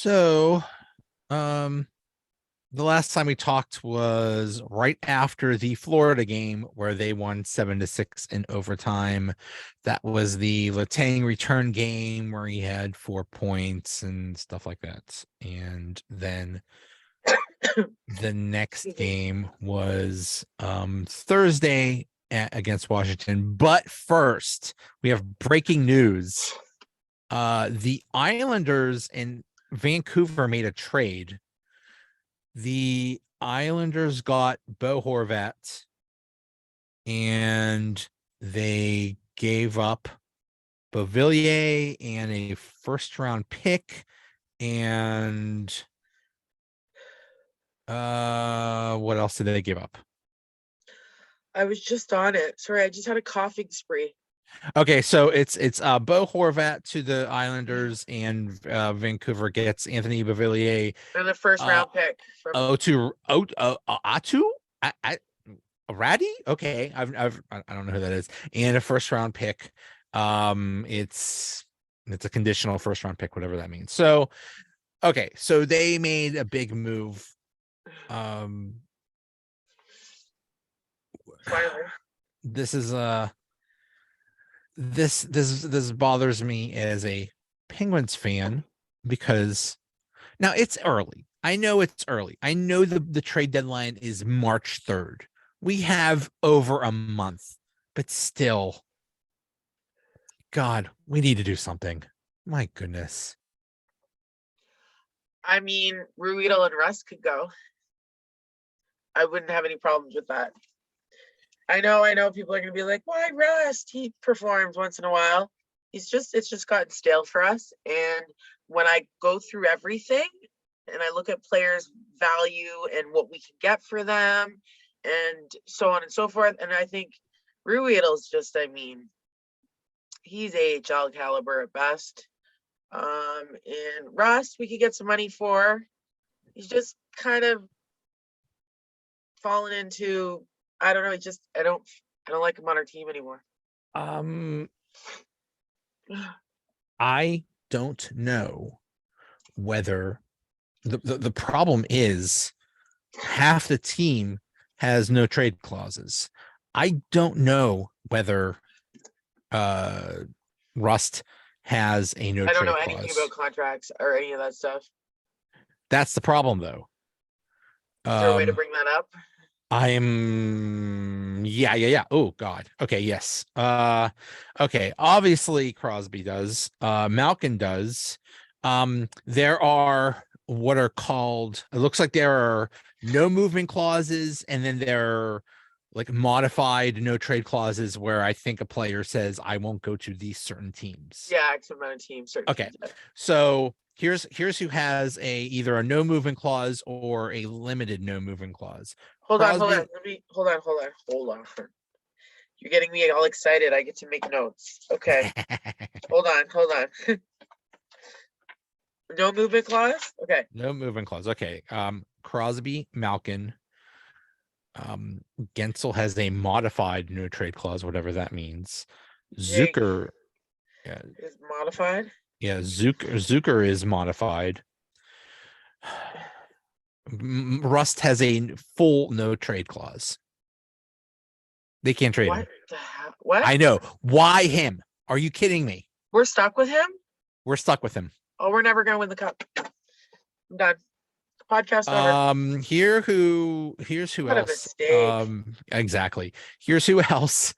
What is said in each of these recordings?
So, um, the last time we talked was right after the Florida game where they won 7-6 in overtime. That was the Letang return game where he had 4 points and stuff like that. And then the next game was Thursday against Washington. But first, we have breaking news. The Islanders and Vancouver made a trade. The Islanders got Bo Horvat and they gave up Beauvillier and a first round pick and what else did they give up? I was just on it. Sorry, I just had a coughing spree. Okay, so it's Bo Horvat to the Islanders and Vancouver gets Anthony Beauvillier And the first round pick from Atu Ratty. Okay, I don't know who that is, and a first round pick. It's a conditional first round pick, whatever that means. So, okay, so they made a big move. Finally. This is this bothers me as a Penguins fan because now it's early. I know it's early. I know the trade deadline is March 3rd. We have over a month, but still, God, we need to do something. My goodness. I mean, Ruedel and Russ could go. I wouldn't have any problems with that. I know people are going to be like, why Rust? He performs once in a while. It's just gotten stale for us. And when I go through everything and I look at players' value and what we can get for them and so on and so forth, and I think Ruedel's just, I mean, he's AHL caliber at best. And Rust, we could get some money for. He's just kind of fallen into, I don't know. I don't like him on our team anymore. I don't know whether the problem is half the team has no trade clauses. I don't know whether Rust has a no trade clause. I don't know anything about contracts or any of that stuff. That's the problem, though. Is there a way to bring that up? Yeah. Oh God. Okay, yes. Okay. Obviously Crosby does. Malkin does. There are what are called, it looks like there are no movement clauses, and then there are like modified no trade clauses where I think a player says I won't go to these certain teams. Yeah, X amount of teams. Okay. So here's who has either a no movement clause or a limited no movement clause. Hold on. Hold on. You're getting me all excited. I get to make notes. Okay. Hold on. No movement clause? Okay. No movement clause. Okay. Crosby, Malkin. Gensel has a modified no trade clause, whatever that means. Zucker is modified. Yeah, Zucker is modified. Rust has a full no trade clause. They can't trade him. What? I know. Why him? Are you kidding me? We're stuck with him? We're stuck with him. Oh, we're never gonna win the cup. I'm done. Podcast over. Here's who what else. A mistake. Exactly. Here's who else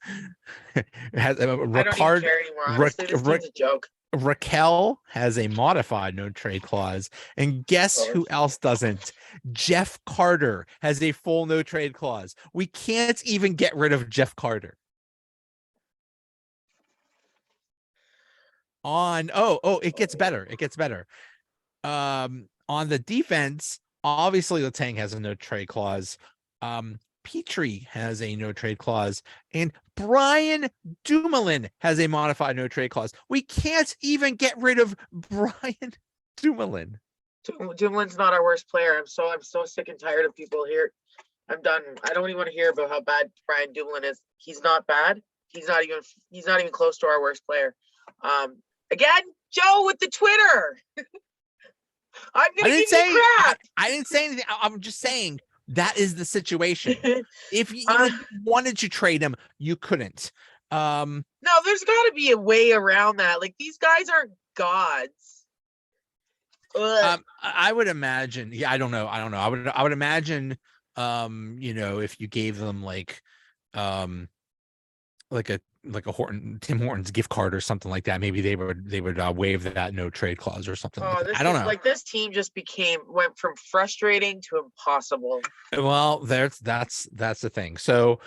has I don't even care anymore. Honestly, this team's a joke. Raquel has a modified no trade clause, and guess who else doesn't? Jeff Carter has a full no trade clause. We can't even get rid of Jeff Carter. It gets better. On the defense, obviously Letang has a no trade clause. Petrie has a no trade clause, and Brian Dumoulin has a modified no trade clause. We can't even get rid of Brian Dumoulin. Dumoulin's not our worst player. I'm so sick and tired of people here. I'm done. I don't even want to hear about how bad Brian Dumoulin is. He's not bad. He's not even close to our worst player. Again, Joe with the Twitter. I'm I gonna didn't give you say crap. I didn't say anything. I'm just saying that is the situation. If you, even Uh, if you wanted to trade him, you couldn't. no, there's got to be a way around that. Like these guys aren't gods. I would imagine. Yeah, I don't know. I would imagine. If you gave them like a Tim Hortons gift card or something like that, maybe they would waive that no trade clause or something like Oh, that. I don't know. this team just went from frustrating to impossible. Well, that's the thing. So,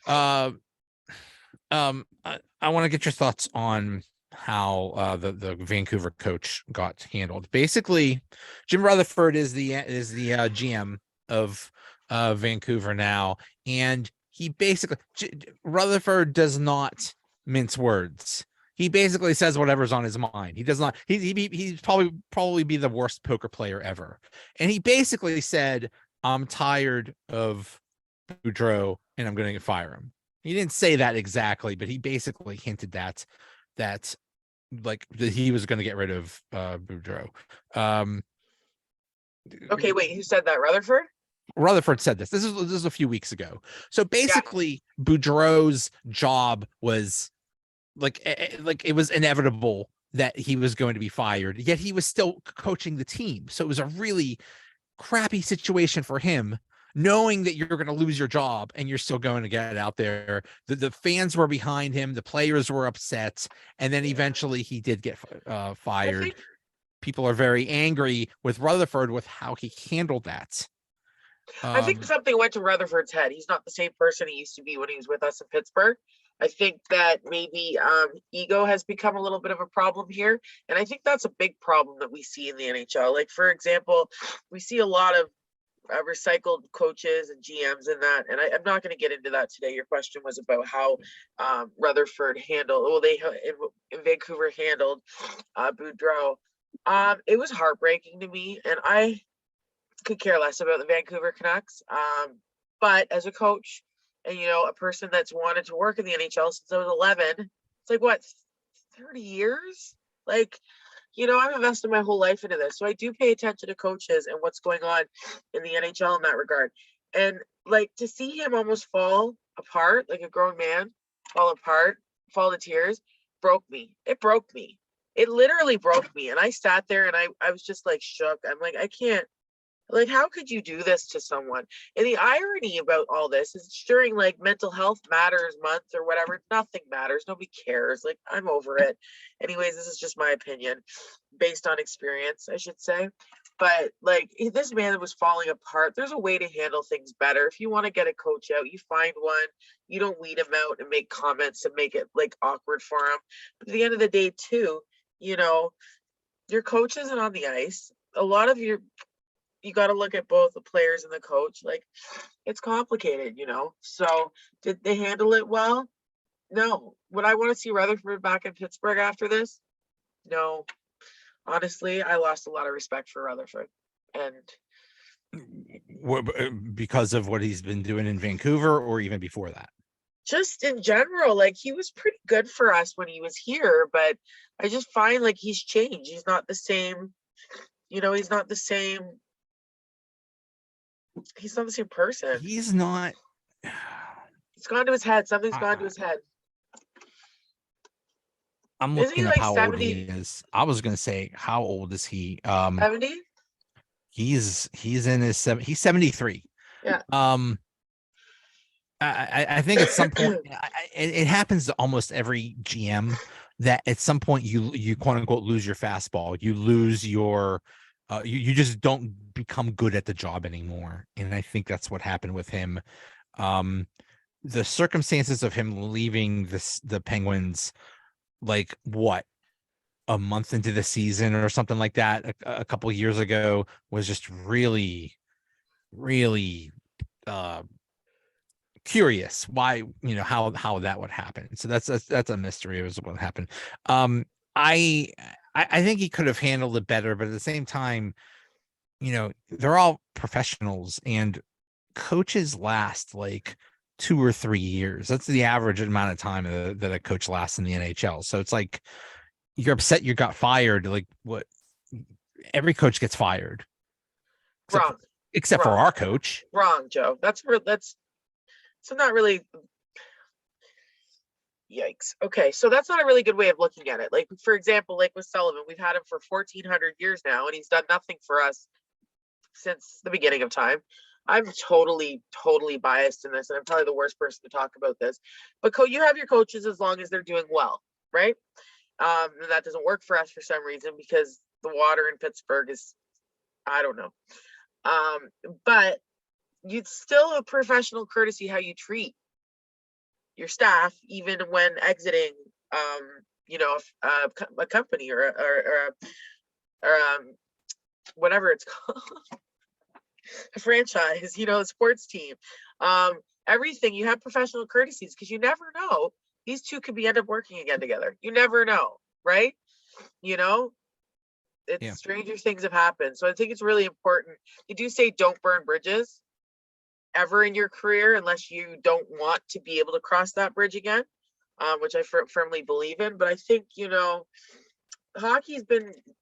uh, I want to get your thoughts on how the Vancouver coach got handled. Basically, Jim Rutherford is the GM of Vancouver now, and he basically Rutherford does not mince words. He basically says whatever's on his mind. He does not. He's probably be the worst poker player ever. And he basically said, "I'm tired of Boudreaux, and I'm going to fire him." He didn't say that exactly, but he basically hinted that like that he was going to get rid of Boudreaux. Um, Okay, wait, who said that? Rutherford? Rutherford said this. This is a few weeks ago. So Yeah. basically, Boudreaux's job was like it was inevitable that he was going to be fired. Yet he was still coaching the team. So it was a really crappy situation for him, knowing that you're going to lose your job and you're still going to get out there. The fans were behind him, the players were upset, and then eventually he did get fired. People are very angry with Rutherford with how he handled that. I think something went to Rutherford's head. He's not the same person he used to be when he was with us in Pittsburgh. I think that maybe ego has become a little bit of a problem here. And I think that's a big problem that we see in the NHL. Like, for example, we see a lot of recycled coaches and GMs in that. And I'm not going to get into that today. Your question was about how Rutherford handled, well, they in Vancouver handled Boudreaux. It was heartbreaking to me. And I could care less about the Vancouver Canucks. But as a coach and, a person that's wanted to work in the NHL since I was 11, it's like, what, 30 years? Like, I've invested my whole life into this. So I do pay attention to coaches and what's going on in the NHL in that regard. And like to see him almost fall apart, like a grown man fall apart, fall to tears, broke me. It broke me. It literally broke me. And I sat there and I was just like shook. I'm like, I can't. Like, how could you do this to someone? And the irony about all this is during like mental health matters month or whatever, nothing matters. Nobody cares. Like, I'm over it. Anyways, this is just my opinion based on experience, I should say. But like this man was falling apart. There's a way to handle things better. If you want to get a coach out, you find one. You don't weed him out and make comments and make it like awkward for him. But at the end of the day, too, your coach isn't on the ice. A lot of you got to look at both the players and the coach. Like, it's complicated, So did they handle it well? No. Would I want to see Rutherford back in Pittsburgh after this? No. Honestly, I lost a lot of respect for Rutherford. And because of what he's been doing in Vancouver or even before that? just in general, like he was pretty good for us when he was here, but I just find like he's changed. He's not the same, he's not the same. He's not the same person. He's not. It's gone to his head. Something's gone to his head. I'm Isn't he looking up like how 70? old he is. I was gonna say, how old is he? 70? He's in his he's 73. Yeah. I think at some point it happens to almost every GM that at some point you quote unquote lose your fastball. You lose your you just don't become good at the job anymore. And I think that's what happened with him. The circumstances of him leaving the Penguins, like what, a month into the season or something like that, a couple of years ago, was just really, really curious why, how that would happen. So that's a mystery as what happened. I think he could have handled it better, but at the same time, they're all professionals and coaches last like 2 or 3 years. That's the average amount of time that a coach lasts in the NHL. So it's like, you're upset you got fired. Like, what? every coach gets fired. Wrong. Except for Wrong. our coach. Wrong, Joe. That's so not really. Yikes. Okay, so that's not a really good way of looking at it. Like, for example, like with Sullivan, we've had him for 1,400 years now, and he's done nothing for us since the beginning of time. I'm totally biased in this, and I'm probably the worst person to talk about this. But you have your coaches as long as they're doing well, right? And that doesn't work for us for some reason because the water in Pittsburgh is, I don't know. But it's still a professional courtesy how you treat your staff, even when exiting, a company or whatever it's called, a franchise, a sports team. Everything, you have professional courtesies because you never know. These two could end up working again together. You never know, right? Stranger things have happened. So I think it's really important. You do say don't burn bridges ever in your career unless you don't want to be able to cross that bridge again, which I firmly believe in. But I think, hockey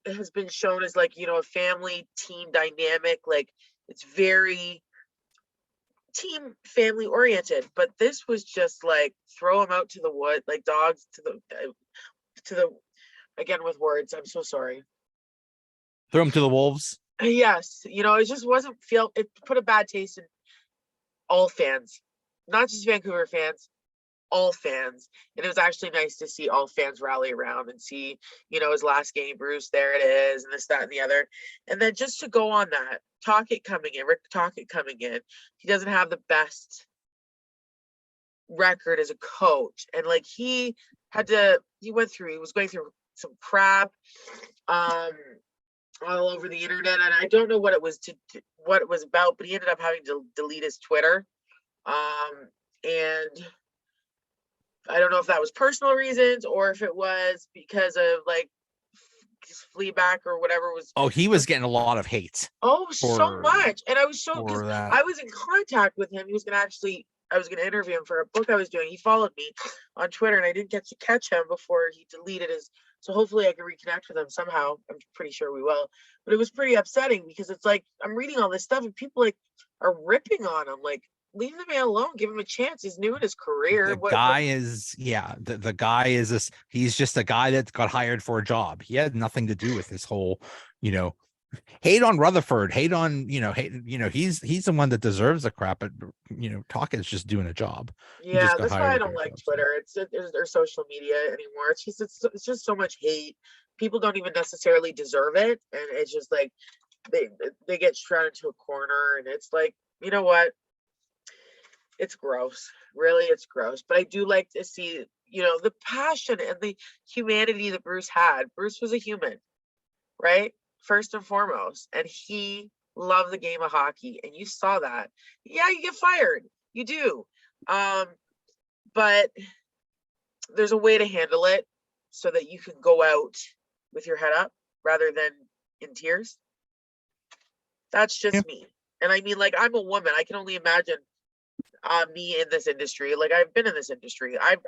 has been shown as like, a family team dynamic. Like, it's very team family oriented, but this was just like throw them out to the wood, like dogs to the again with words. I'm so sorry. Throw them to the wolves. Yes, it just wasn't it put a bad taste in all fans, not just Vancouver fans, all fans. And it was actually nice to see all fans rally around and see, his last game, Bruce, there it is, and this, that, and the other. And then just to go on that, Rick Tocchet coming in, he doesn't have the best record as a coach. And like he was going through some crap all over the internet, and I don't know what it was about, but he ended up having to delete his Twitter. And I don't know if that was personal reasons or if it was because of like Fleabag or whatever was. Oh, he was getting a lot of hate. So much. And I was I was in contact with him. I was going to interview him for a book I was doing. He followed me on Twitter and I didn't get to catch him before he deleted his. So hopefully I can reconnect with him somehow. I'm pretty sure we will. But it was pretty upsetting because it's like I'm reading all this stuff and people like are ripping on him. Like, leave the man alone. Give him a chance. He's new in his career. The guy is he's just a guy that got hired for a job. He had nothing to do with this whole, hate on Rutherford, he's the one that deserves the crap, but Tocchet's just doing a job. Yeah, that's why I don't like Twitter. Or social media anymore. It's just so much hate. People don't even necessarily deserve it, and it's just like they get shrouded into a corner, and it's like, you know what? It's gross. Really, it's gross. But I do like to see, the passion and the humanity that Bruce had. Bruce was a human, right? First and foremost. And he loved the game of hockey. And you saw that. Yeah, you get fired. You do. But there's a way to handle it so that you can go out with your head up rather than in tears. That's just me. And I mean, like, I'm a woman. I can only imagine me in this industry. Like, I've been in this industry. I've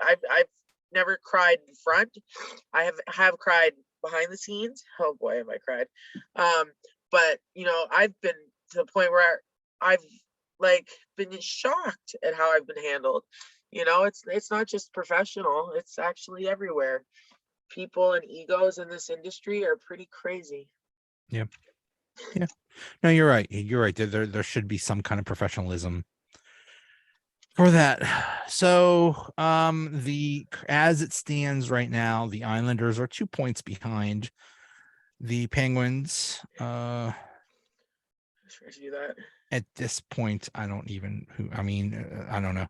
never cried in front. I have cried behind the scenes. Oh boy, have I cried. But I've been to the point where I've like been shocked at how I've been handled. It's not just professional, it's actually everywhere. People and egos in this industry are pretty crazy. Yeah. No, you're right. There should be some kind of professionalism for that. So as it stands right now, the Islanders are 2 points behind the Penguins. That at this point, I don't know.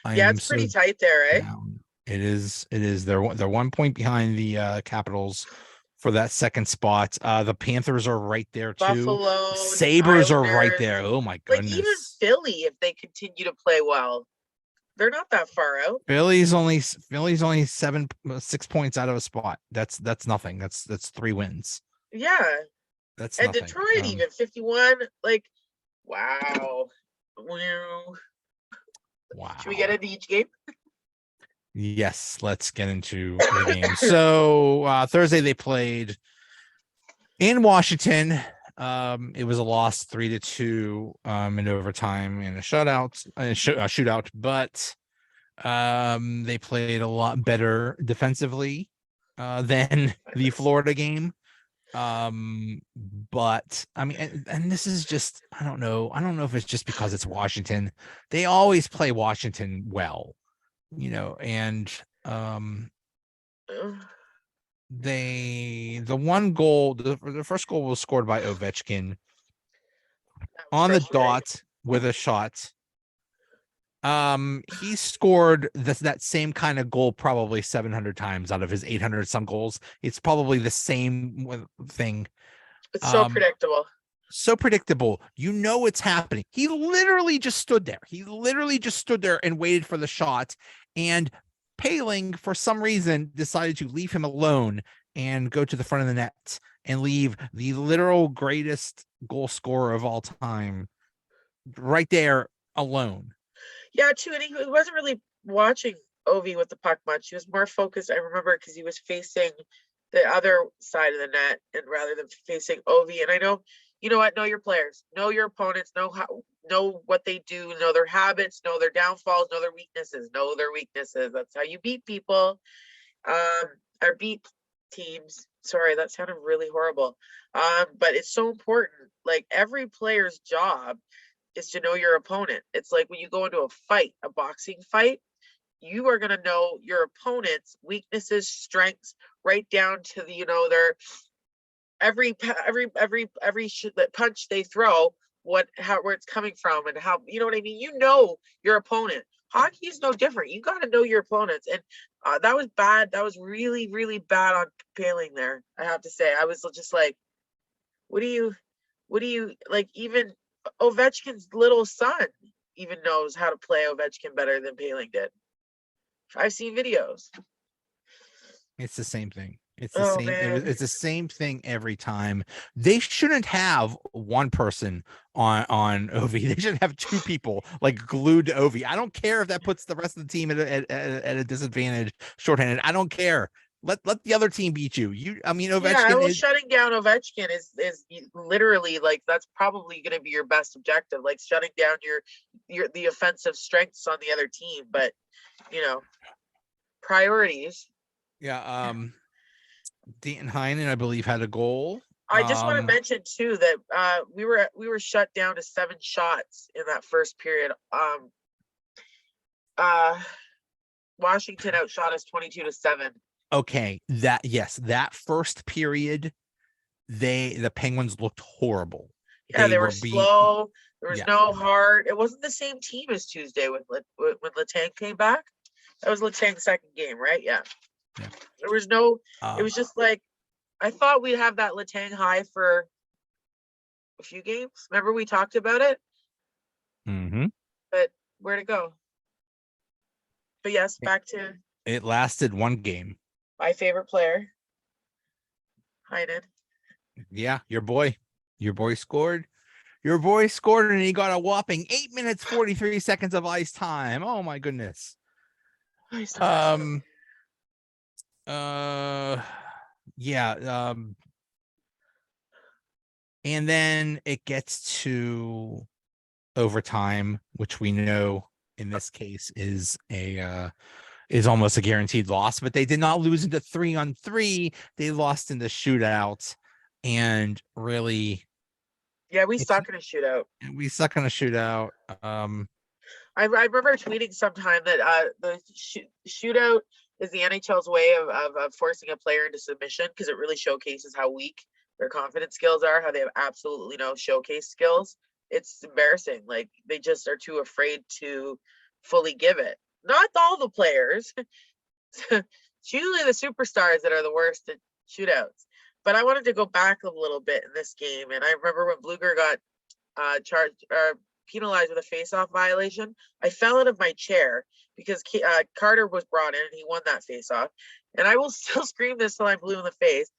It's pretty tight there, eh? Down. It is. They're 1 point behind the Capitals for that second spot. The Panthers are right there too. Buffalo, Sabres are right there. Oh my goodness. Like even Philly, if they continue to play well, they're not that far out. Philly's only 6 points out of a spot. That's nothing. That's 3 wins. Yeah. That's and nothing. Detroit even 51. Like, wow. Wow. Should we get into each game? Yes, let's get into the game. So Thursday they played In Washington, it was a loss 3-2 in overtime and a shootout, but they played a lot better defensively than the Florida game. But I mean, and this is just, I don't know if it's just because it's Washington. They always play Washington well, and Ugh, the one goal, the first goal was scored by Ovechkin that was on the frustrating. dot with a shot. He scored that same kind of goal probably 700 times out of his 800 some goals. It's probably the same thing. It's so Um, predictable. so predictable. It's happening. He literally just stood there. And waited for the shot. And Paling, for some reason, decided to leave him alone and go to the front of the net and leave the literal greatest goal scorer of all time right there alone. Yeah, too, and he wasn't really watching Ovi with the puck much. He was more focused. I remember because he was facing the other side of the net, and rather than facing Ovi. And I know, you know what? Know your players, know your opponents, know what they do, know their habits, know their downfalls, know their weaknesses, know their weaknesses. That's how you beat people. Or beat teams. Sorry, that sounded really horrible. But it's so important. Like every player's job is to know your opponent. It's like when you go into a fight, a boxing fight, you are going to know your opponent's weaknesses, strengths, right down to their every punch they throw, where it's coming from, and how, you know what I mean. You know your opponent. Hockey is no different. You got to know your opponents, and that was bad. That was really, really bad on Paling there. I have to say, I was just like, what do you like? Even Ovechkin's little son even knows how to play Ovechkin better than Paling did. I've seen videos. It's the same thing. Oh man. It's the same thing every time. They shouldn't have one person on Ovi. They should have two people like glued to Ovi. I don't care if that puts the rest of the team at a disadvantage, shorthanded. I don't care. Let the other team beat you. I mean, Yeah, Ovechkin well, is, shutting down Ovechkin is literally like that's probably going to be your best objective, like shutting down your the offensive strengths on the other team. But you know, priorities. yeah. Danton Heinen, I believe, had a goal. I just want to mention too that we were shut down to 7 shots in that first period. Uh, Washington outshot us 22-7. Okay, that first period, the Penguins looked horrible. Yeah, They they were were being slow. There was Yeah, no heart. It wasn't the same team as Tuesday when Letang came back. That was Letang's second game, right? Yeah. yeah. There was no. It Um, was just like I thought we'd have that Letang high for a few games. Remember we talked about it, mhm. but where'd it go? But yes, back to It lasted one game. my favorite player, Heinen. Yeah, your boy scored. Your boy scored, and he got a whopping 8 minutes 43 seconds of ice time. Oh my goodness. He's the best. Um. Uh. Yeah. And then it gets to overtime, which we know in this case is almost a guaranteed loss, but they did not lose into 3-on-3. They lost in the shootout, and really, Yeah, we it's suck in a shootout. we suck in a shootout. I remember tweeting sometime that the shootout is the NHL's way of forcing a player into submission because it really showcases how weak their confidence skills are, how they have absolutely no showcase skills. It's embarrassing. Like they just are too afraid to fully give it. Not all the players. It's usually the superstars that are the worst at shootouts. But I wanted to go back a little bit in this game, and I remember when Bluger got charged or penalized with a face-off violation. I fell out of my chair because Carter was brought in and he won that face-off. And I will still scream this till I'm blue in the face.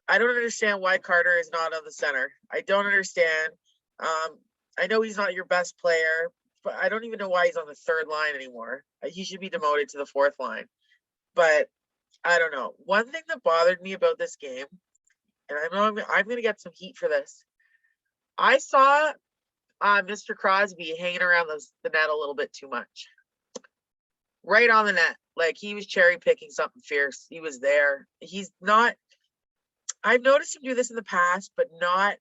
I don't understand why Carter is not on the center. I don't understand. I know he's not your best player, but I don't even know why he's on the third line anymore. He should be demoted to the fourth line. But I don't know. One thing that bothered me about this game, and I know I'm going to get some heat for this. I saw Mr. Crosby hanging around the net a little bit too much. Right on the net. Like he was cherry picking something fierce. He was there. He's not, I've noticed him do this in the past, but not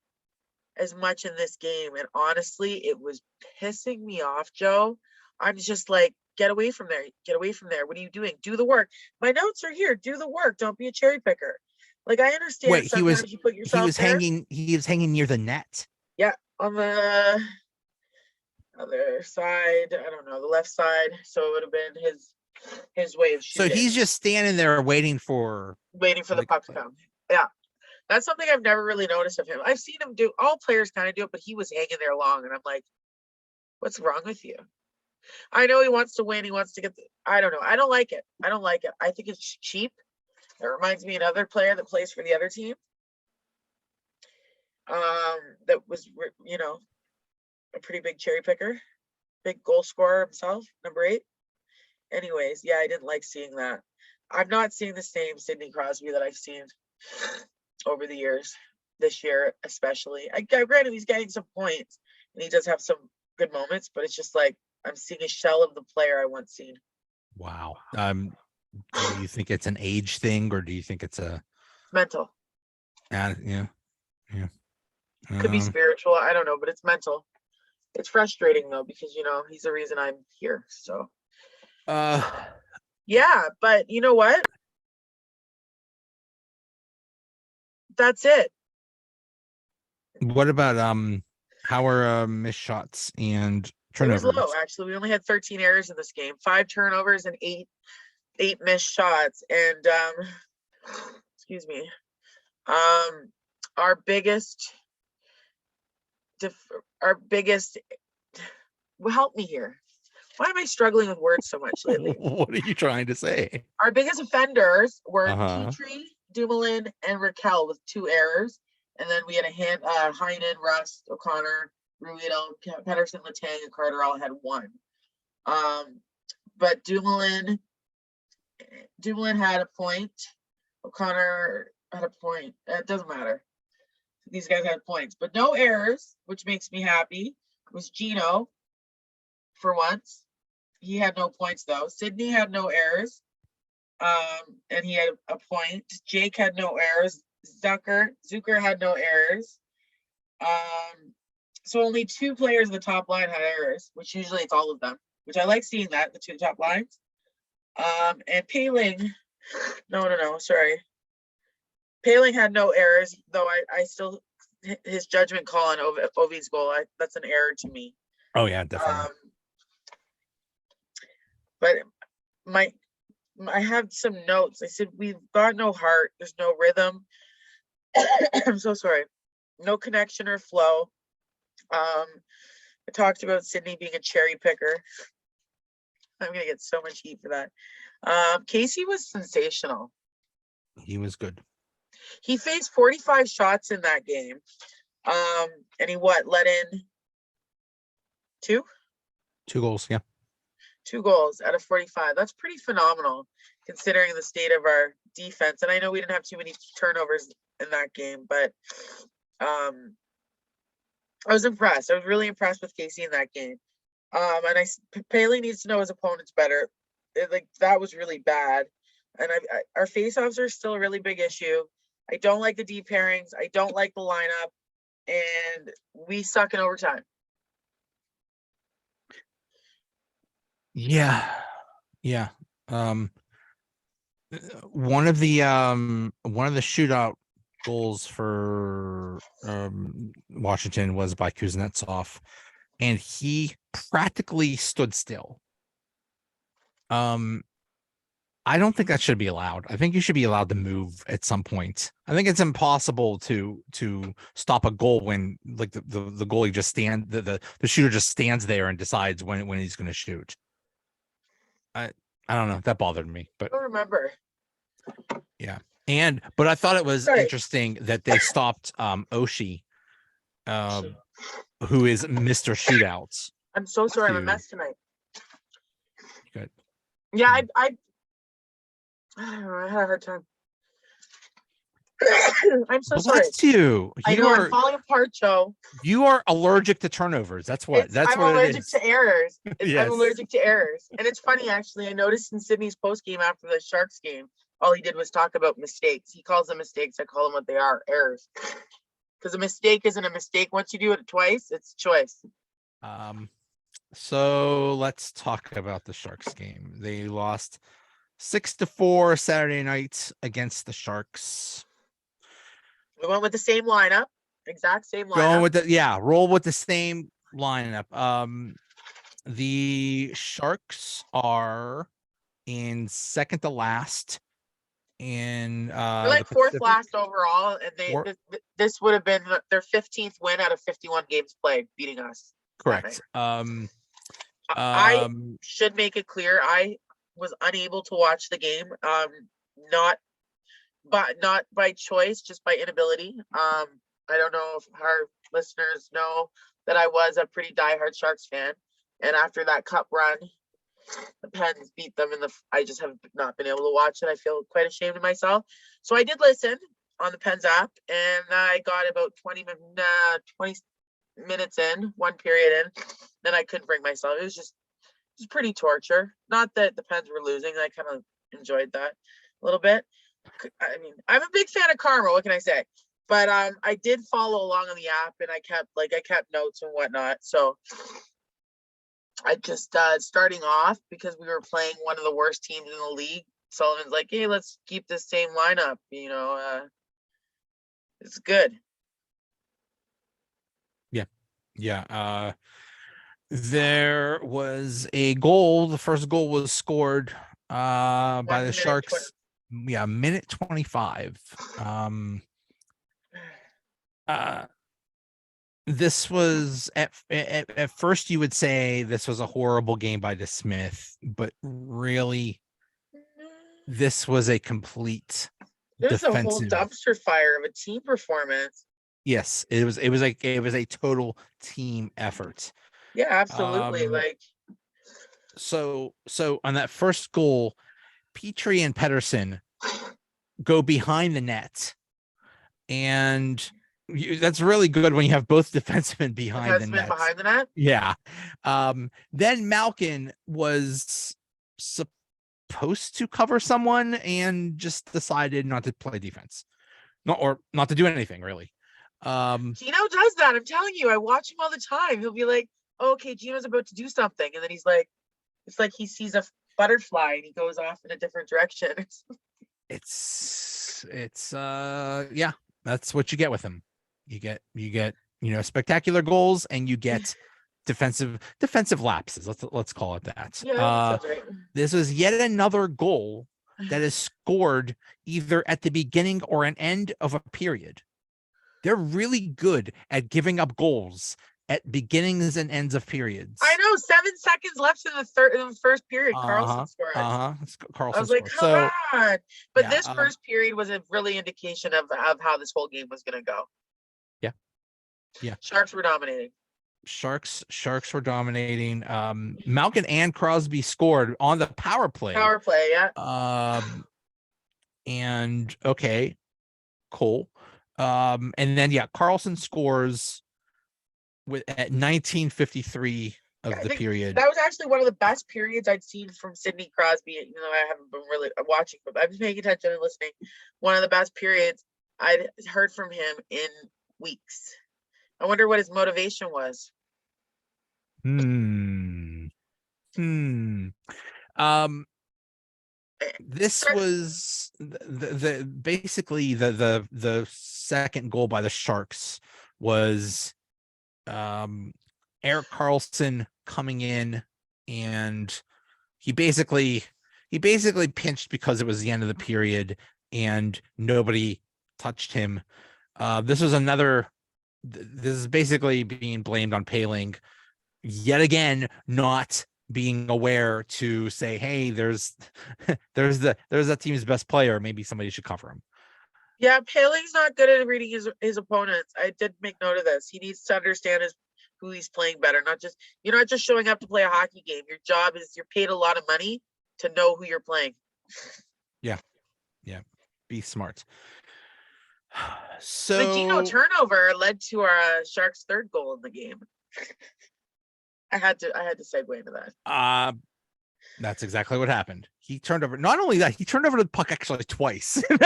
as much in this game. And honestly, it was pissing me off, Joe. I'm just like, get away from there. Get away from there. What are you doing? Do the work. My notes are here. Do the work. Don't be a cherry picker. Like I understand Wait, sometimes you put yourself there. He was hanging near the net. Yeah, on the other side. I don't know, the left side. So it would have been his way of shooting. So he's just standing there waiting for the puck to come. Yeah. That's something I've never really noticed of him. I've seen him do, all players kind of do it, but he was hanging there long, and I'm like, what's wrong with you? I know he wants to win. He wants to get I don't know. I don't like it. I don't like it. I think it's cheap. It reminds me of another player that plays for the other team. That was, you know, a pretty big cherry picker, big goal scorer himself, number 8. Anyways, yeah, I didn't like seeing that. I'm not seeing the same Sidney Crosby that I've seen over the years, this year especially. Granted, he's getting some points and he does have some good moments, but it's just like I'm seeing a shell of the player I once seen. Wow. Do you think it's an age thing, or do you think it's a mental? Yeah. Could be spiritual. I don't know, but it's mental. It's frustrating though, because you know he's the reason I'm here. So. Yeah, but you know what? That's it. What about how are missed shots and turnovers? It was low, actually. We only had 13 errors in this game, 5 turnovers and eight missed shots. And excuse me. Our biggest well, help me here. Why am I struggling with words so much lately? What are you trying to say? Our biggest offenders were Petrie, Dumoulin, and Raquel with 2 errors. And then we had Heinen, Rust, O'Connor, Ruido, Pedersen, Letang, and Carter all had 1. But Dumoulin had a point. O'Connor had a point. It doesn't matter. These guys had points, but no errors, which makes me happy. It was Gino for once. He had no points though. Sydney had no errors. And he had a point. Jake had no errors. Zucker had no errors. So only 2 players in the top line had errors, which usually it's all of them, which I like seeing that, the 2 top lines. And Paling, sorry. Paling had no errors, though I still, his judgment call on Ovi's goal, that's an error to me. Oh yeah, definitely. But I have some notes. I said, we've got no heart. There's no rhythm. I'm so sorry. No connection or flow. I talked about Sydney being a cherry picker. I'm going to get so much heat for that. Casey was sensational. He was good. He faced 45 shots in that game. And he let in 2? 2 goals, yeah. 2 goals out of 45. That's pretty phenomenal considering the state of our defense. And I know we didn't have too many turnovers in that game, but I was impressed. I was really impressed with Casey in that game. And Paley needs to know his opponents better. That was really bad. And our faceoffs are still a really big issue. I don't like the deep pairings. I don't like the lineup, and we suck in overtime. Yeah. One of the shootout goals for Washington was by Kuznetsov, and he practically stood still. I don't think that should be allowed. I think you should be allowed to move at some point. I think it's impossible to stop a goal when like the goalie just the shooter just stands there and decides when he's going to shoot. I don't know. That bothered me, but I don't remember. Yeah. But I thought it was interesting that they stopped Oshie, who is Mr. Shootouts. I'm so sorry. I'm a mess tonight. Good. Yeah, I had a hard time. I'm so sorry. Bless you. I You know I'm are falling apart, Joe. allergic to turnovers. That's what. That's I'm what it allergic is. to errors. I'm Yes. allergic to errors. And it's funny actually. I noticed in Sydney's post game after the Sharks game, all he did was talk about mistakes. He calls them mistakes. I call them what they are, errors. Because a mistake isn't a mistake. Once you do it twice, it's choice. So let's talk about the Sharks game. They lost 6-4 Saturday night against the Sharks. We went with the same lineup, exact same Going lineup. with roll with the same lineup. The Sharks are in second to last in They're like the fourth Pacific. last overall, and this would have been their 15th win out of 51 games played, beating us. Correct. I should make it clear I was unable to watch the game. Not by choice, just by inability. I don't know if our listeners know that I was a pretty diehard Sharks fan, and after that cup run, the Pens beat them I just have not been able to watch it. I feel quite ashamed of myself. So I did listen on the Pens app, and I got about 20 minutes in, one period in. Then I couldn't bring myself. It was pretty torture. Not that the Pens were losing. I kind of enjoyed that a little bit. I mean, I'm a big fan of karma. What can I say? But I did follow along on the app, and I kept notes and whatnot. So I just starting off, because we were playing one of the worst teams in the league. Sullivan's like, hey, let's keep the same lineup. It's good. Yeah. There was a goal. The first goal was scored by the Sharks. Yeah, minute 25. This was at first you would say this was a horrible game by DeSmith, but really this was a complete There's a whole defensive. dumpster fire of a team performance. Yes, it was a total team effort. Yeah, absolutely. So on that first goal, Petrie and Pedersen go behind the net, and that's really good when you have both defensemen behind the net. Yeah. Then Malkin was supposed to cover someone and just decided not to play defense, not to do anything really. Gino does that. I'm telling you, I watch him all the time. He'll be like, oh, "Okay, Gino's about to do something," and then he's like, it's like he sees a butterfly and he goes off in a different direction. It's yeah, that's what you get with him. You get spectacular goals, and you get defensive lapses. Let's call it that. Yeah, that's right. This is yet another goal that is scored either at the beginning or an end of a period. They're really good at giving up goals at beginnings and ends of periods. I know, 7 seconds left in the first period. Carlson scored. Carlson I was like, come on. But this first period was a really indication of how this whole game was going to go. Yeah. Sharks were dominating. Sharks were dominating. Malkin and Crosby scored on the power play. Yeah. And okay, cool. And then Carlson scores at 19:53 of the period. That was actually one of the best periods I'd seen from Sidney Crosby. I haven't been really watching, but I've been paying attention and listening. One of the best periods I'd heard from him in weeks. I wonder what his motivation was. This was basically the second goal by the Sharks was Erik Karlsson coming in, and he basically pinched because it was the end of the period and nobody touched him. This is basically being blamed on Poehling yet again, not being aware to say, hey, there's that team's best player. Maybe somebody should cover him. Yeah, Poehling's not good at reading his opponents. I did make note of this. He needs to understand who he's playing better. You're not just showing up to play a hockey game. Your job is, you're paid a lot of money to know who you're playing. Yeah. Be smart. The Gino So turnover led to our Sharks' third goal in the game. I had to segue into that. that's exactly what happened. He turned over. Not only that, he turned over the puck actually twice in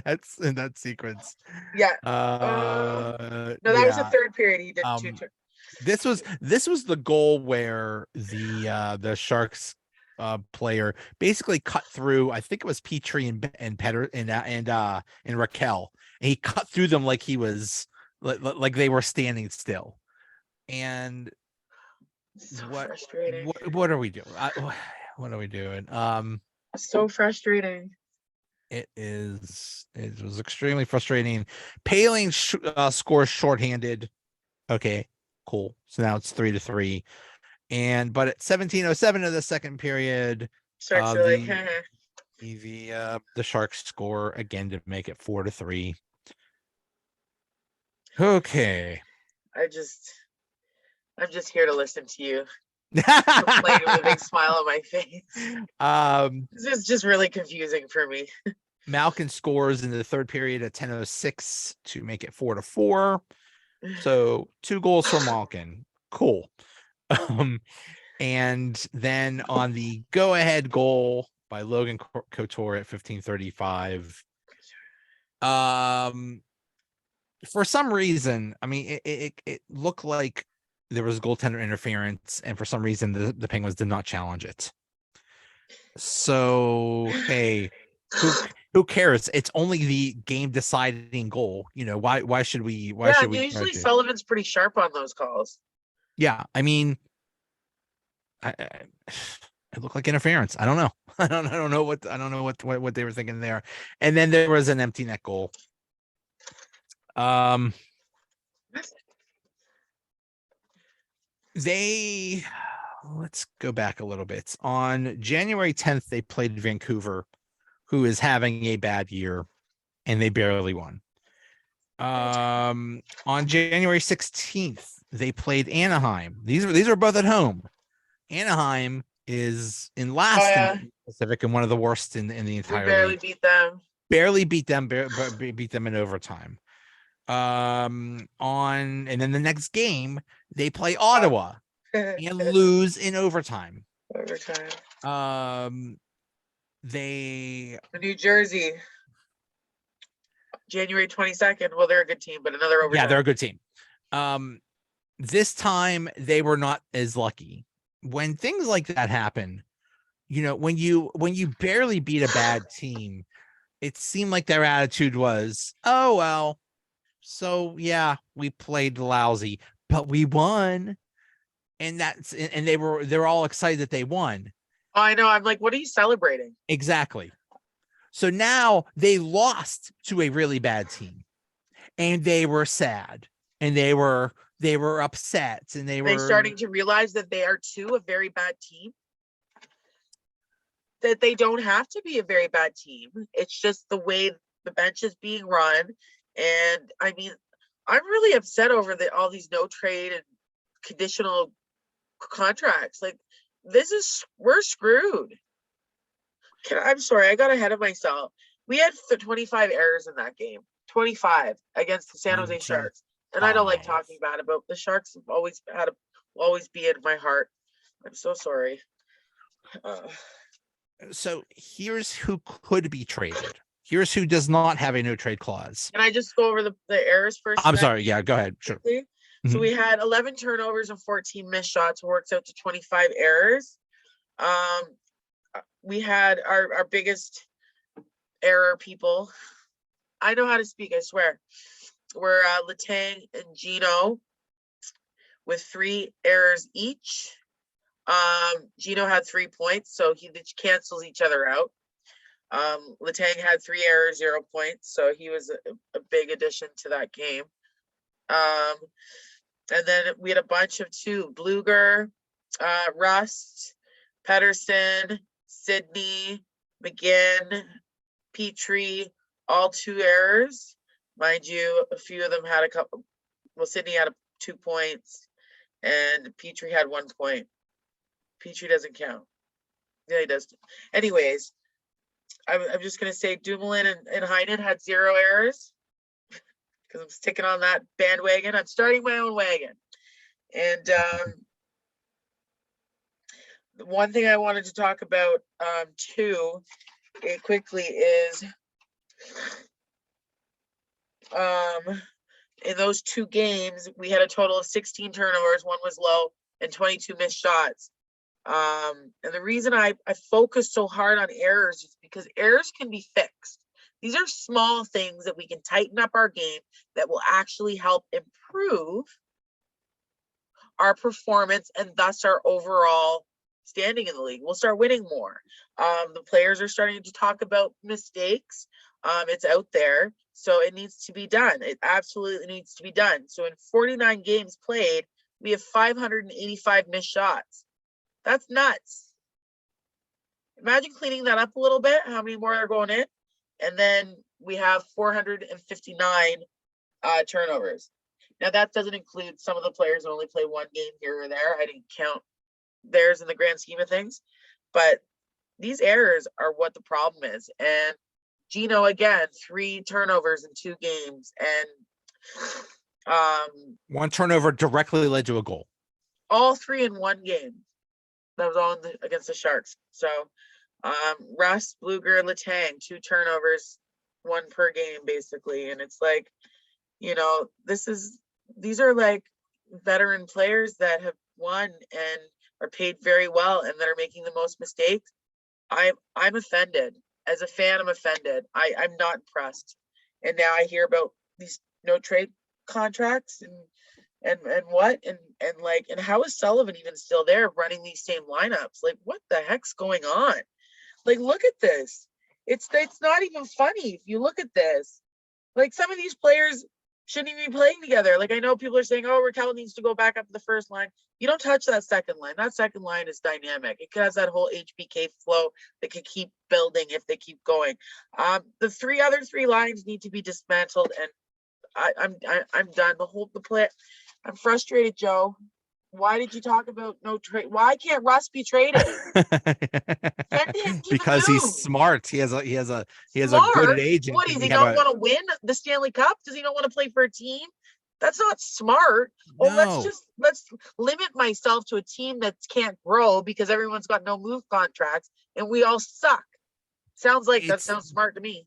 that sequence. Yeah. No, that was the Yeah. third period. He did two. This was the goal where the Sharks player basically cut through. I think it was Petrie and Petter and Raquel, and he cut through them like he was like they were standing still. And So frustrating. what are we doing? What are we doing? So frustrating. It was extremely frustrating. Paling scores shorthanded. Okay, cool. So now it's 3-3. But at 17:07 of the second period, Sharks are like, the Sharks score again to make it 4-3. Okay. I'm just here to listen to you complain with a big smile on my face. This is just really confusing for me. Malkin scores in the third period at 10:06 to make it 4-4. So 2 goals for Malkin. Cool. And then on the go-ahead goal by Logan Couture at 15:35, for some reason, I mean, it looked like there was goaltender interference, and for some reason, the Penguins did not challenge it. So, hey, who cares? It's only the game deciding goal. Why should we? Why should we? Usually Sullivan's pretty sharp on those calls. Yeah, I mean, it looked like interference. I don't know. I don't know what they were thinking there. And then there was an empty net goal. Let's go back a little bit. On January 10th, they played Vancouver, who is having a bad year, and they barely won. On January 16th, they played Anaheim. These are both at home. Anaheim is in last in the Pacific and one of the worst in the entire league. League. Beat them. Barely beat them, beat them in overtime. And then the next game they play Ottawa and lose in overtime. New Jersey, January 22nd. Well, they're a good team, but another overtime. Yeah, they're a good team. This time they were not as lucky. When things like that happen, when you barely beat a bad team, it seemed like their attitude was, oh well, so yeah, we played lousy, but we won. And they're all excited that they won. Oh, I know. I'm like, what are you celebrating? Exactly. So now they lost to a really bad team, and they were sad, and they were upset, and they were starting to realize that they are too a very bad team. That they don't have to be a very bad team. It's just the way the bench is being run. And I mean, I'm really upset over all these no trade and conditional contracts. Like, we're screwed. I'm sorry, I got ahead of myself. We had 25 errors in that game. 25 against the San Jose Sharks. And I don't like talking about it, but the Sharks have always be in my heart. I'm so sorry. So here's who could be traded. Here's who does not have a no trade clause. Can I just go over the errors first? I'm sorry. Yeah, go ahead. Sure. So we had 11 turnovers and 14 missed shots, works out to 25 errors. We had our biggest error people. I know how to speak, I swear. Were Letang and Gino with 3 errors each. Gino had 3 points, so he cancels each other out. Letang had 3 errors, 0 points, so he was a big addition to that game. And then we had a bunch of 2, Bluger, Rust, Pedersen, Sydney, McGinn, Petrie, all 2 errors. Mind you, a few of them had a couple. Well, Sydney had 2 points, and Petrie had 1 point. Petrie doesn't count. Yeah, he does. Anyways, I'm just gonna say Dumoulin and Heinen had 0 errors. because I'm sticking on that bandwagon. I'm starting my own wagon. And the one thing I wanted to talk about too, quickly is in those 2 games, we had a total of 16 turnovers, 1 was low, and 22 missed shots. And the reason I focus so hard on errors is because errors can be fixed. These are small things that we can tighten up our game that will actually help improve our performance and thus our overall standing in the league. We'll start winning more. The players are starting to talk about mistakes. It's out there, so it needs to be done. It absolutely needs to be done. So in 49 games played, we have 585 missed shots. That's nuts. Imagine cleaning that up a little bit, how many more are going in? And then we have 459 turnovers. Now that doesn't include some of the players who only play 1 game here or there. I didn't count theirs in the grand scheme of things, but these errors are what the problem is. And Gino, again, 3 turnovers in 2 games, and 1 turnover directly led to a goal. All 3 in 1 game. That was all against the Sharks. So Russ, Bluger, Letang, 2 turnovers, 1 per game, basically. And it's like, you know, these are like veteran players that have won and are paid very well and that are making the most mistakes. I'm offended. As a fan, I'm offended. I'm not impressed. And now I hear about these no trade contracts and how is Sullivan even still there running these same lineups? Like, what the heck's going on? Like, look at this. It's not even funny if you look at this. Like, some of these players shouldn't even be playing together. Like, I know people are saying, oh, Raquel needs to go back up to the first line. You don't touch that second line. That second line is dynamic. It has that whole HBK flow that can keep building if they keep going. The other three lines need to be dismantled, and I'm done. The play. I'm frustrated, Joe. Why did you talk about no trade? Why can't Russ be traded? Send him to Because the he's moon. smart. He has a good Smart? agent. What, does he not want to win the Stanley Cup? Does he not want to play for a team? That's not smart. Oh, No. let's limit myself to a team that can't grow because everyone's got no move contracts and we all suck. Sounds like that sounds smart to me.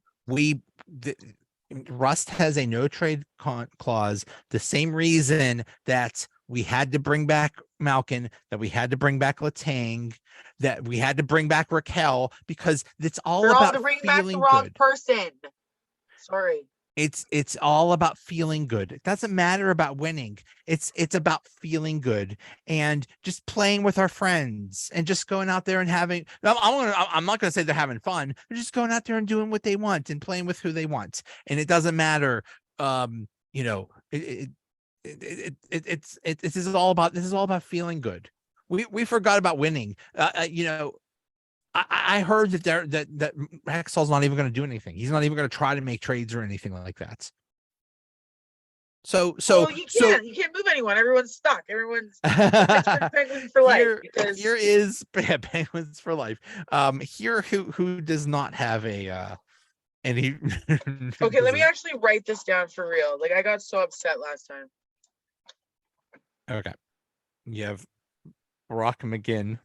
Rust has a no trade clause. The same reason that we had to bring back Malkin, that we had to bring back Letang, that we had to bring back Raquel, because it's all about to bring feeling back the wrong good. person. Sorry. It's all about feeling good. It doesn't matter about winning. It's about feeling good and just playing with our friends and just going out there and having. I'm not going to say they're having fun. They're just going out there and doing what they want and playing with who they want. And it doesn't matter. You know, this is all about feeling good. We forgot about winning. You know. I heard that Hextall's not even going to do anything. He's not even going to try to make trades or anything like that. So you can't move anyone. Everyone's stuck. Everyone's Pittsburgh Penguins for life. Here is Penguins for life. Here who does not have a any. Okay, let me actually write this down for real. Like, I got so upset last time. Okay, you have Brock McGinn.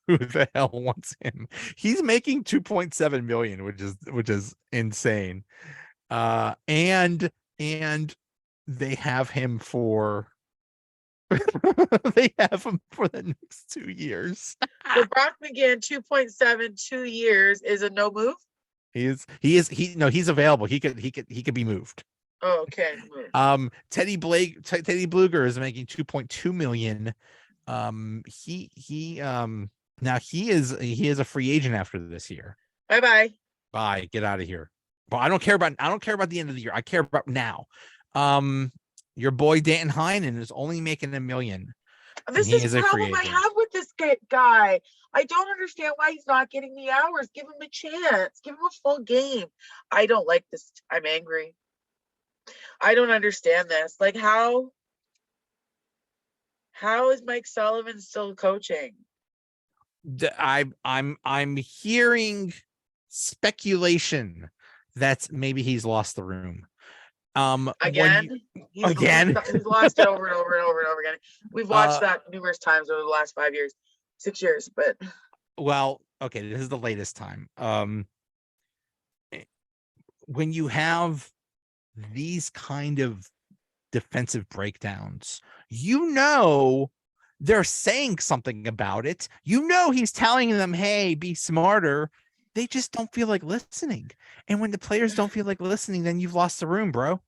Who the hell wants him? He's making 2.7 million, which is insane. And they have him for they have him for the next 2 years. So Brock McGinn, 2.7, 2 years is a no move. He's available. He could be moved. Oh, okay. Teddy Bluger is making 2.2 million. Now he is a free agent after this year. Bye. Get out of here. But I don't care about the end of the year. I care about now. Your boy Danton Heinen is only making $1 million. This is the problem I have with this guy. I don't understand why he's not getting the hours. Give him a chance. Give him a full game. I don't like this. I'm angry. I don't understand this. Like, how is Mike Sullivan still coaching? I'm hearing speculation that maybe he's lost the room. Again, again, he's lost it over and over and over and over again. We've watched that numerous times over the last 5 years, 6 years, but well, okay, this is the latest time. When you have these kind of defensive breakdowns, they're saying something about it. He's telling them, hey, be smarter. They just don't feel like listening. And when the players don't feel like listening, then you've lost the room, bro.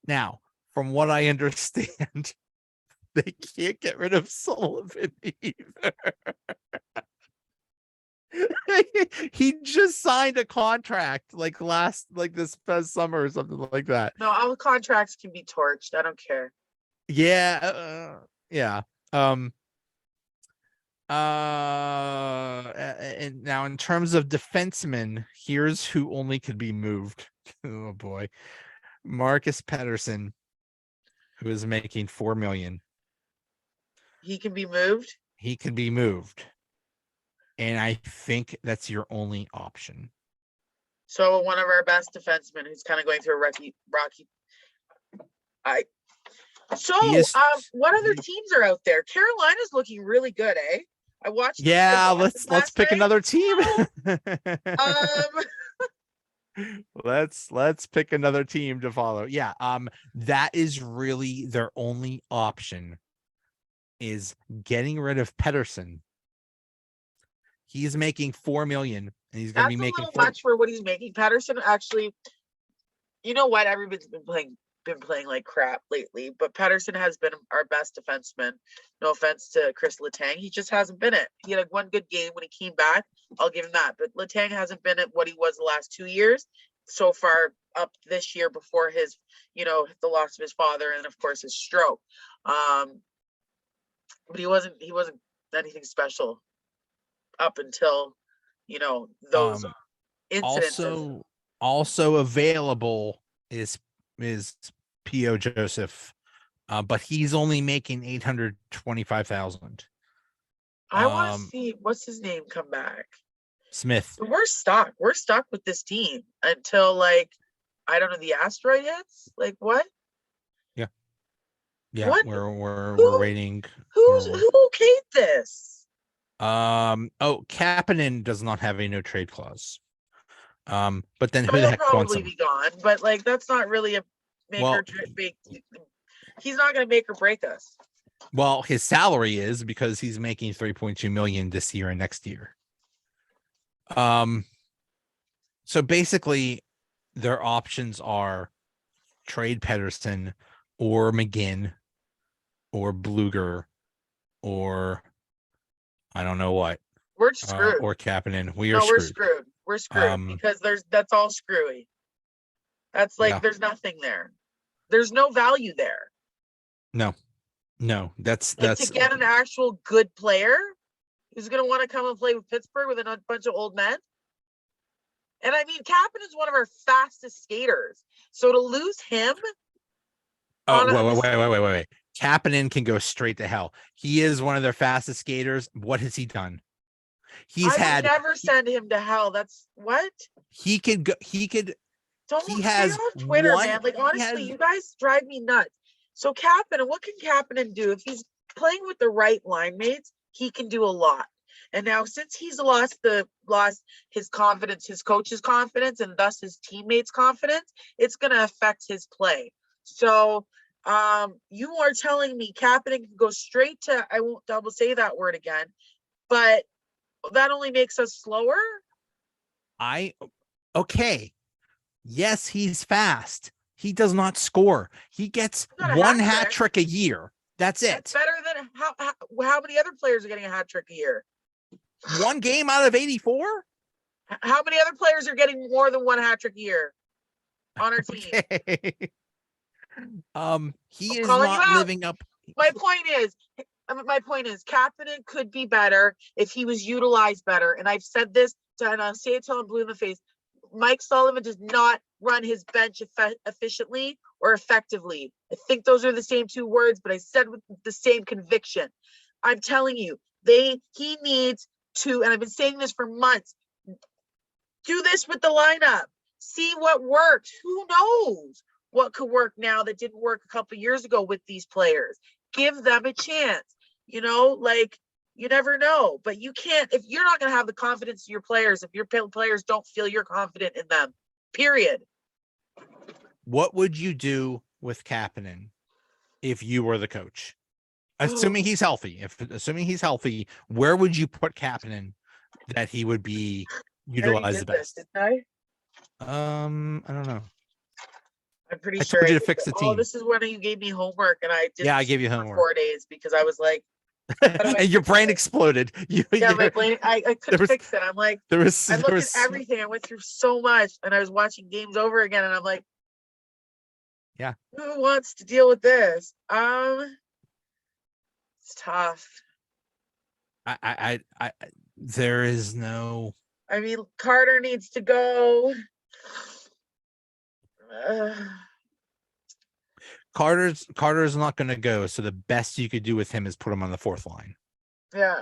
Now, from what I understand, they can't get rid of Sullivan either. He just signed a contract like this past summer or something like that. no, all contracts can be torched. I don't care. Yeah, yeah. And now in terms of defensemen, here's who only could be moved. Oh boy, Marcus Pettersson, who is making $4 million. He can be moved. He can be moved, and I think that's your only option. So one of our best defensemen who's kind of going through a rocky. What other teams are out there? Carolina's looking really good, eh? I watched. Yeah, let's pick another team. Let's pick another team to follow. Yeah, that is really their only option, is getting rid of Pettersson. He's making $4 million, and he's going to be making a little much for what he's making. Pettersson, actually, you know what? Everybody's been playing like crap lately, but Pettersson has been our best defenseman. No offense to Chris Letang, he just hasn't been it. He had one good game when he came back. I'll give him that, but Letang hasn't been at what he was the last 2 years so far, up this year before his, the loss of his father and of course his stroke. But he wasn't anything special up until those incidences. Also available is P.O. Joseph, but he's only making $825,000. I want to see what's his name come back. Smith. So we're stuck with this team until I don't know, the asteroid hits. What? Yeah, what? We're waiting. Who okayed this? Kapanen does not have a no trade clause. But then who the heck wants him? Probably be gone, but that's not really a make or break. He's not going to make or break us. Well, his salary is, because he's making $3.2 million this year and next year. So basically, their options are trade Pettersson or McGinn or Bluger or I don't know what. We're screwed. Or Kapanen. We're screwed. We're screwed because that's all screwy. That's there's nothing there. There's no value there. No, that's to get an actual good player who's going to want to come and play with Pittsburgh with a bunch of old men. And I mean, Kapanen is one of our fastest skaters. So to lose him. Wait. Kapanen can go straight to hell. He is one of their fastest skaters. What has he done? I would never send him to hell. That's what he could go. Don't stay off Twitter, man. Honestly, you guys drive me nuts. So Kapanen, what can Kapanen do? If he's playing with the right line mates, he can do a lot. And now since he's lost his confidence, his coach's confidence, and thus his teammates' confidence, it's going to affect his play. So you are telling me Kapanen can go straight to, I won't double say that word again, but that only makes us slower? Okay. Yes, he's fast. He does not score. He gets one hat trick a year. That's it. That's better than how many other players are getting a hat trick a year? One game out of 84? How many other players are getting more than one hat trick a year on our team? Okay. He is not living up. My point is Kapanen could be better if he was utilized better. And I've said this, and I'll say it till I'm blue in the face. Mike Sullivan does not run his bench efficiently or effectively. I think those are the same two words, but I said with the same conviction. I'm telling you, he needs to, and I've been saying this for months, do this with the lineup. See what works. Who knows what could work now that didn't work a couple years ago with these players? Give them a chance. You know, like, you never know. But you can't, if you're not going to have the confidence in your players, if your players don't feel you're confident in them, period. What would you do with Kapanen if you were the coach? Assuming he's healthy. Assuming he's healthy, where would you put Kapanen that he would be utilized the best? Didn't I don't know. I'm pretty I sure told you to fix the team. this is when you gave me homework, and I did. Yeah, I gave you homework for 4 days because I was like, and your brain exploded. My brain, I couldn't fix it. I'm like, I looked at everything. I went through so much, and I was watching games over again, and I'm like, yeah, who wants to deal with this? It's tough. I there is no. I mean, Carter needs to go. Carter's not going to go, so the best you could do with him is put him on the fourth line. Yeah,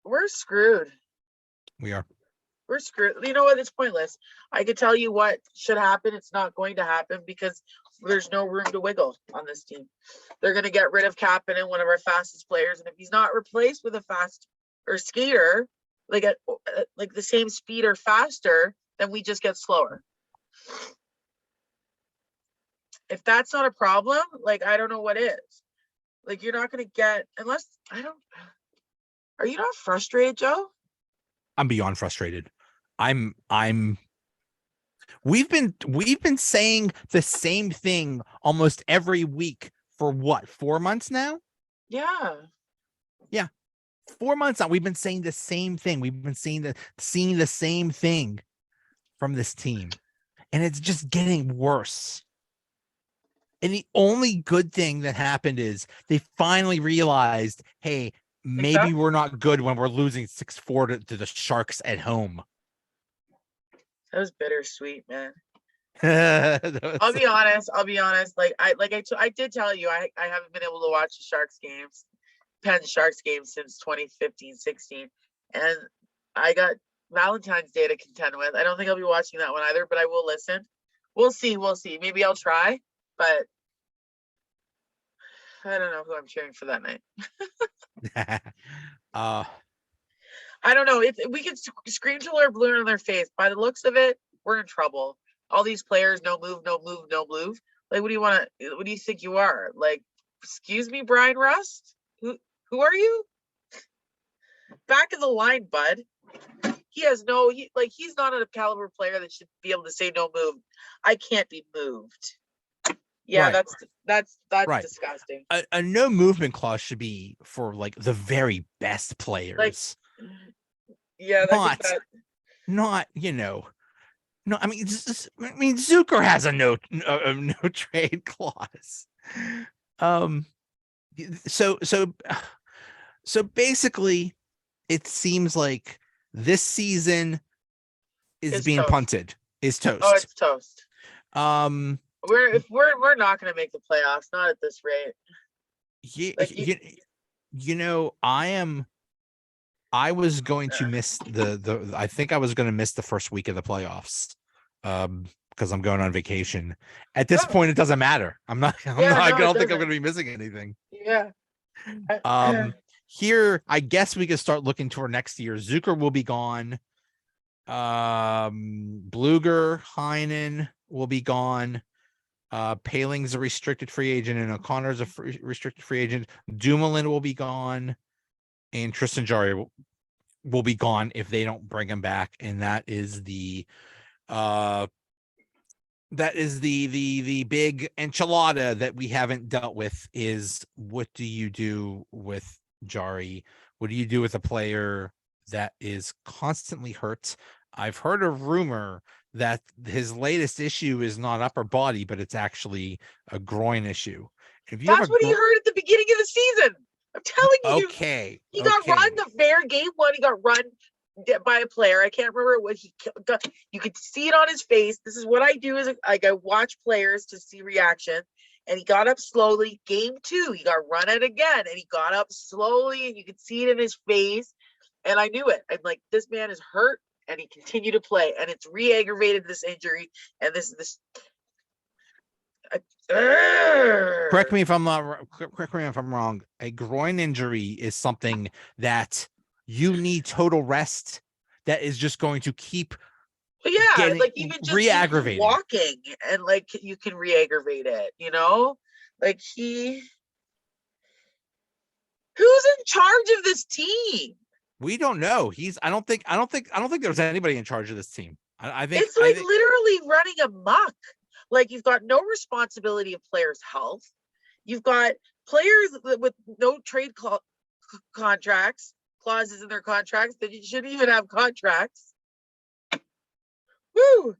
we're screwed. We're screwed. You know what? It's pointless. I could tell you what should happen. It's not going to happen because there's no room to wiggle on this team. They're going to get rid of Kapanen, one of our fastest players, and if he's not replaced with a fast or skater, like the same speed or faster, then we just get slower. If that's not a problem, like, I don't know what is. Like, you're not going to get, unless, are you not frustrated, Joe? I'm beyond frustrated. We've been saying the same thing almost every week for what, 4 months now? Yeah. 4 months now. We've been saying the same thing. We've been seeing the same thing from this team, and it's just getting worse. And the only good thing that happened is they finally realized, hey, maybe we're not good when we're losing 6-4 to the Sharks at home. That was bittersweet, man. I'll be honest. Like I did tell you, I haven't been able to watch the Sharks games, Penn Sharks games since 2015-16. And I got Valentine's Day to contend with. I don't think I'll be watching that one either, but I will listen. We'll see. Maybe I'll try, but I don't know who I'm cheering for that night. I don't know. We could scream till we're blue in their face. By the looks of it, we're in trouble. All these players, no move. Like, what do you think you are? Like, excuse me, Brian Rust? Who are you? Back of the line, bud. He's not a caliber player that should be able to say no move. I can't be moved. Yeah, right. That's right. Disgusting. A no movement clause should be for like the very best players. Like, yeah, not no. I mean, Zucker has a no trade clause. So basically, it seems like this season is being toast. Punted. Is toast. Oh, it's toast. We're not going to make the playoffs, not at this rate. Yeah, I was going to miss I think I was going to miss the first week of the playoffs, because I'm going on vacation. At this point, it doesn't matter. I don't think I'm going to be missing anything. Yeah. Here, I guess we could start looking toward next year. Zucker will be gone. Bluger, Heinen will be gone. Paling's a restricted free agent, and O'Connor's a restricted free agent. Dumoulin will be gone, and Tristan Jarry will be gone if they don't bring him back. And that is the big enchilada that we haven't dealt with. Is what do you do with Jarry? What do you do with a player that is constantly hurt? I've heard a rumor that his latest issue is not upper body, but it's actually a groin issue. That's what he heard at the beginning of the season. I'm telling you. Okay. He got run the fair game one. He got run by a player. I can't remember what he got. You could see it on his face. This is what I do I watch players to see reaction. And he got up slowly. Game 2, he got run at again. And he got up slowly, and you could see it in his face. And I knew it. I'm like, this man is hurt. and he continued to play, and it's re-aggravated this injury, and this. Correct me if I'm wrong. A groin injury is something that you need total rest. That is just going to keep Yeah, getting like even just you re-aggravating. walking, and like you can re-aggravate it, you know? Like who's in charge of this team? We don't know. I don't think there's anybody in charge of this team. I think It's like literally running amok. Like you've got no responsibility of players' health. You've got players with no trade contracts, clauses in their contracts that you shouldn't even have contracts. Woo!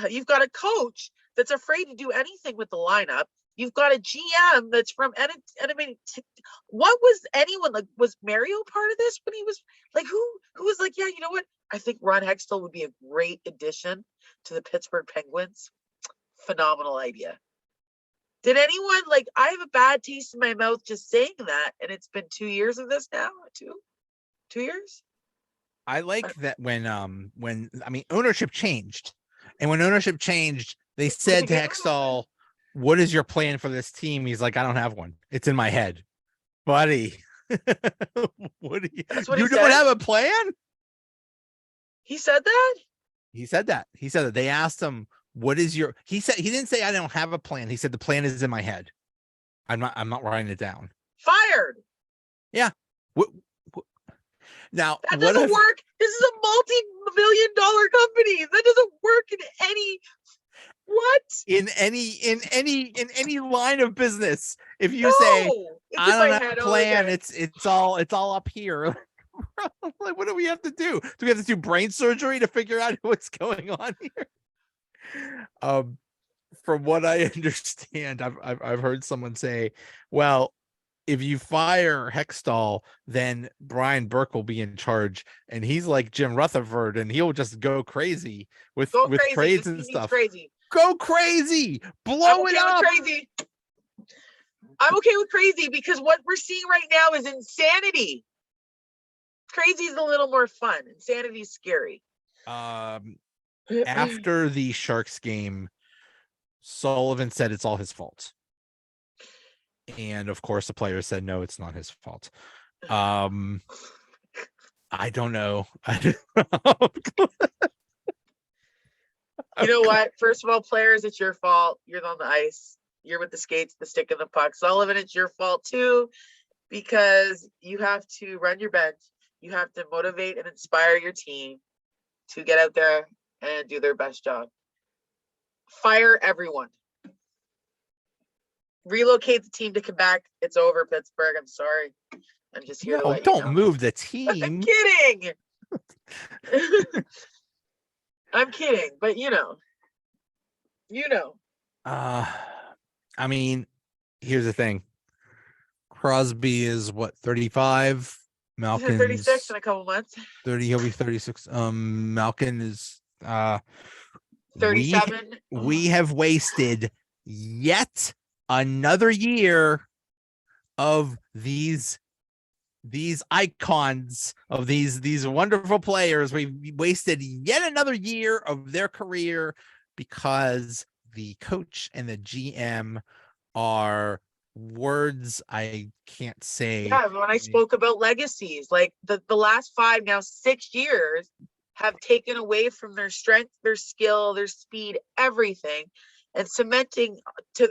You've got a coach that's afraid to do anything with the lineup. You've got a GM that's from enemy. What was anyone like? Was Mario part of this when he was like, who was like, yeah, you know what? I think Ron Hextall would be a great addition to the Pittsburgh Penguins. Phenomenal idea. Did anyone like? I have a bad taste in my mouth just saying that, and it's been 2 years of this now. 2 years. I like that when I mean ownership changed, and when ownership changed, they said to Hextall, "What is your plan for this team?" He's like, "I don't have one. It's in my head, buddy." What do you don't have a plan? He said that. He said that. He said that they asked him, "What is your?" He said he didn't say I don't have a plan. He said the plan is in my head. I'm not writing it down. Fired. Yeah. Now that doesn't work. This is a multi-million-dollar company. That doesn't work in any line of business. If you say I don't have a plan, it's all up here. Like, what do we have to do? Do we have to do brain surgery to figure out what's going on here? From what I understand, I've heard someone say, well, if you fire Hextall, then Brian Burke will be in charge, and he's like Jim Rutherford, and he'll just go crazy with trades and stuff. Crazy. Go crazy, blow it up. Crazy. I'm okay with crazy because what we're seeing right now is insanity. Crazy is a little more fun. Insanity is scary. After the Sharks game, Sullivan said it's all his fault. And of course the player said no, it's not his fault. I don't know. You know what? First of all, players, it's your fault. You're on the ice. You're with the skates, the stick, and the puck. Sullivan, it's your fault too, because you have to run your bench. You have to motivate and inspire your team to get out there and do their best job. Fire everyone. Relocate the team to Quebec. It's over, Pittsburgh. I'm sorry. I'm just here to let you know. Don't move the team. I'm kidding. I'm kidding, but you know. I mean, here's the thing. Crosby is what, 35? Malkin 36 in a couple months. 30, he'll be 36. Malkin is 37. We have wasted yet another year of these icons, of these wonderful players. We wasted yet another year of their career because the coach and the GM are words I can't say. Yeah, when I spoke about legacies, like the last 5, now 6 years have taken away from their strength, their skill, their speed, everything, and adding to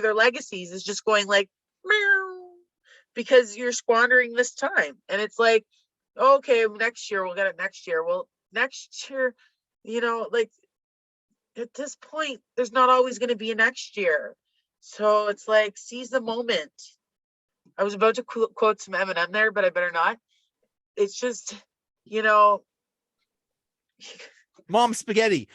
their legacies is just going like meow, because you're squandering this time. And it's like, okay, next year we'll get it next year. Well, next year, like at this point, there's not always going to be a next year. So it's like, seize the moment. I was about to quote some Eminem there, but I better not. It's just, Mom spaghetti.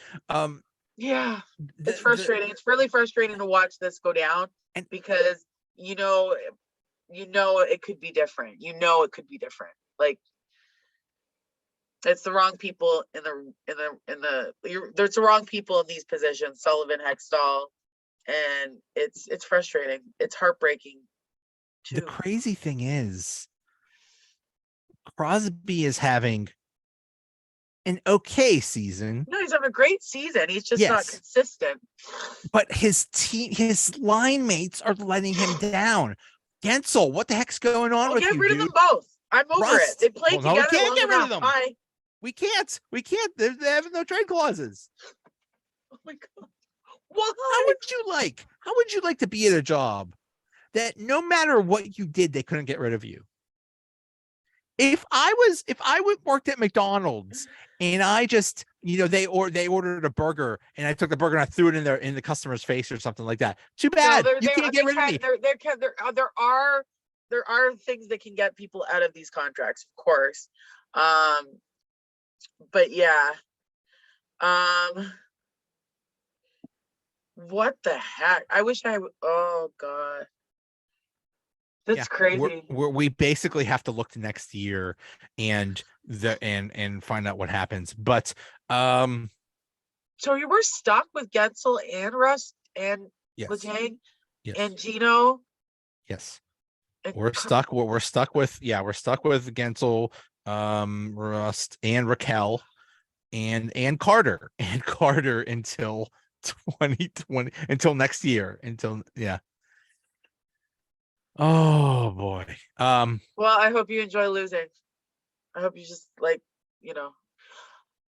Yeah, it's frustrating. It's really frustrating to watch this go down, because it could be different. It could be different. Like, it's the wrong people there's the wrong people in these positions, Sullivan, Hextall, and it's frustrating. It's heartbreaking too. The crazy thing is, Crosby is having an okay season. No, he's having a great season. He's just not Yes, consistent. but his line mates are letting him down. Gensel, what the heck's going on Well, with get you, rid of them dude? both. I'm over it. Rust. They played Well, no, we together can't long get rid of enough. them. Bye. We can't. We can't. They have no trade clauses. Oh my god. How Why? would you like? How would you like to be at a job that no matter what you did, they couldn't get rid of you? If I would worked at McDonald's and I just, they ordered a burger and I took the burger and I threw it in the customer's face or something like that. Too No, bad. You can't get rid of me. There are things that can get people out of these contracts, of course. But yeah. What the heck? I wish I would. Oh god. That's crazy. We basically have to look to next year and find out what happens. But So you were stuck with Gensel and Rust and yes, Letang yes, and Gino. yes. And We're stuck with Gensel, Rust, and Raquel, and Carter until 2020, until next year, oh boy. well, I hope you enjoy losing. I hope you just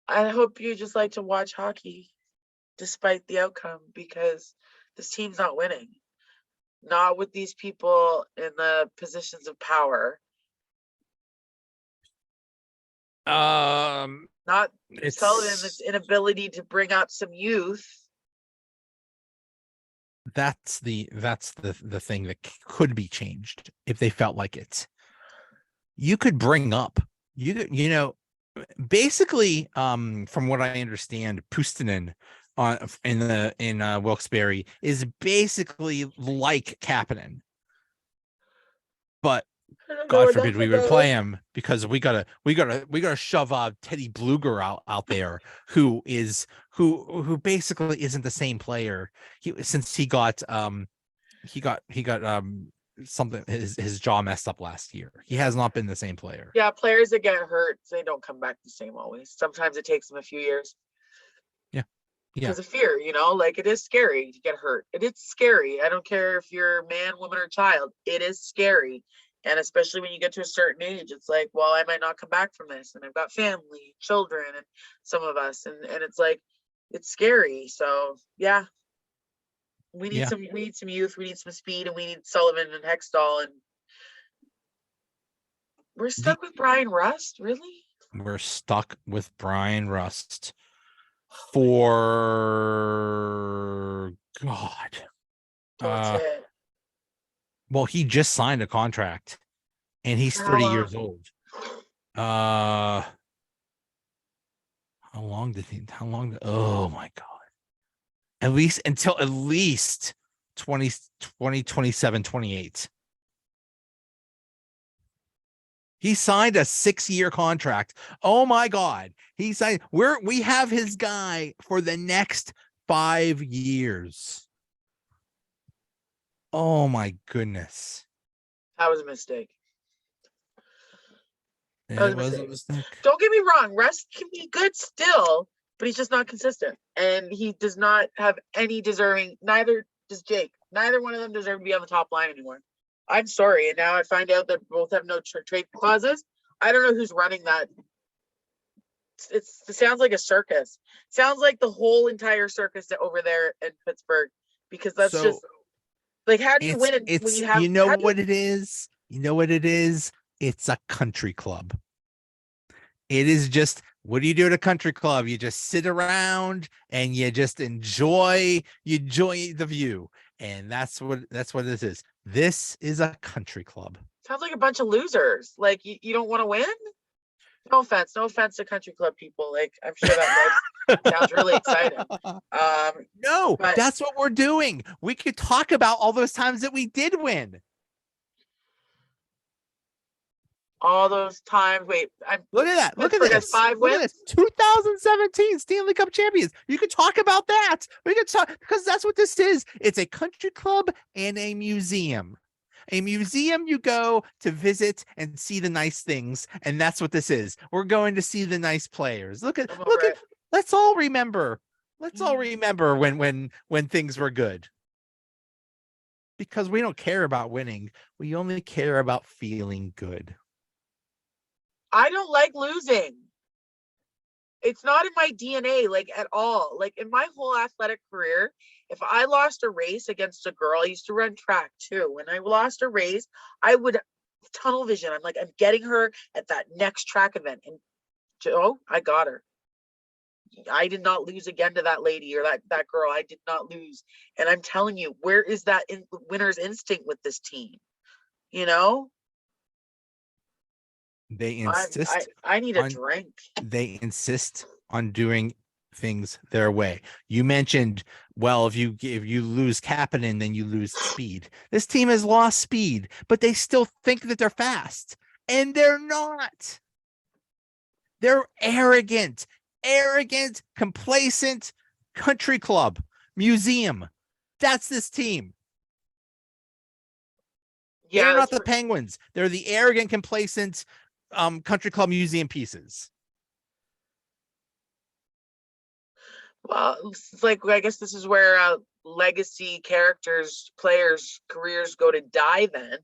I hope you just like to watch hockey despite the outcome, because this team's not winning. Not with these people in the positions of power. Not Sullivan's inability to bring up some youth. That's the thing that could be changed if they felt like it. You could bring up, basically, from what I understand, Puustinen in Wilkes-Barre is basically like Kapanen, but God forbid we would play him, because we gotta shove Teddy Bluger out there, who basically isn't the same player. Since he got something, his jaw messed up last year. He has not been the same player. Yeah, players that get hurt, they don't come back the same always. Sometimes it takes them a few years. Yeah. Because of fear, like it is scary to get hurt. It is scary. I don't care if you're man, woman, or child. It is scary. And especially when you get to a certain age, it's like, well, I might not come back from this. And I've got family, children, and some of us. And it's like, it's scary. So yeah. We need some youth, we need some speed, and we need Sullivan and Hextall, and we're stuck with Brian Rust, really? We're stuck with Brian Rust for God. That's it. Well, he just signed a contract and he's 30 years old. How long? Oh my God. At least 2027, 28. He signed a 6-year contract. Oh my God. He signed, we have his guy for the next 5 years. Oh my goodness. That was a mistake. It was a mistake. Don't get me wrong, Rust can be good still, but he's just not consistent. And he does not have any deserving, neither does Jake. Neither one of them deserve to be on the top line anymore. I'm sorry. And now I find out that both have no trade clauses. I don't know who's running that. It sounds like a circus. Sounds like the whole entire circus over there in Pittsburgh, because that's just like, how do you win when you have, what it is? You know what it is? It's a country club. It is just, what do you do at a country club? You just sit around and you just enjoy the view. And that's what this is. This is a country club. Sounds like a bunch of losers. Like, you don't want to win? No offense to country club people. Like, I'm sure that sounds really exciting. No, that's what we're doing. We could talk about all those times that we did win. All those times. Wait, look at that. Look at this. 5 wins. 2017 Stanley Cup champions. You could talk about that. We could talk, because that's what this is. It's a country club and a museum. A museum you go to visit and see the nice things, and that's what this is. We're going to see the nice players. Look at I'm over it. let's all remember. Let's all remember when things were good. Because we don't care about winning. We only care about feeling good. I don't like losing. It's not in my DNA, like at all. Like in my whole athletic career, if I lost a race against a girl, I used to run track too. When I lost a race, I would tunnel vision. I'm like, I'm getting her at that next track event. And Joe, I got her. I did not lose again to that lady or that girl. I did not lose. And I'm telling you, where is that winner's instinct with this team? You know, They insist I need a on drink. they insist on doing things their way. You mentioned, well, if you lose Kapanen, then you lose speed. This team has lost speed, but they still think that they're fast, and they're not. They're arrogant, complacent country club museum. That's this team. Yeah, They're not the Penguins. They're the arrogant, complacent country club museum pieces. well, it's like I guess this is where legacy characters, players' careers go to die. Then,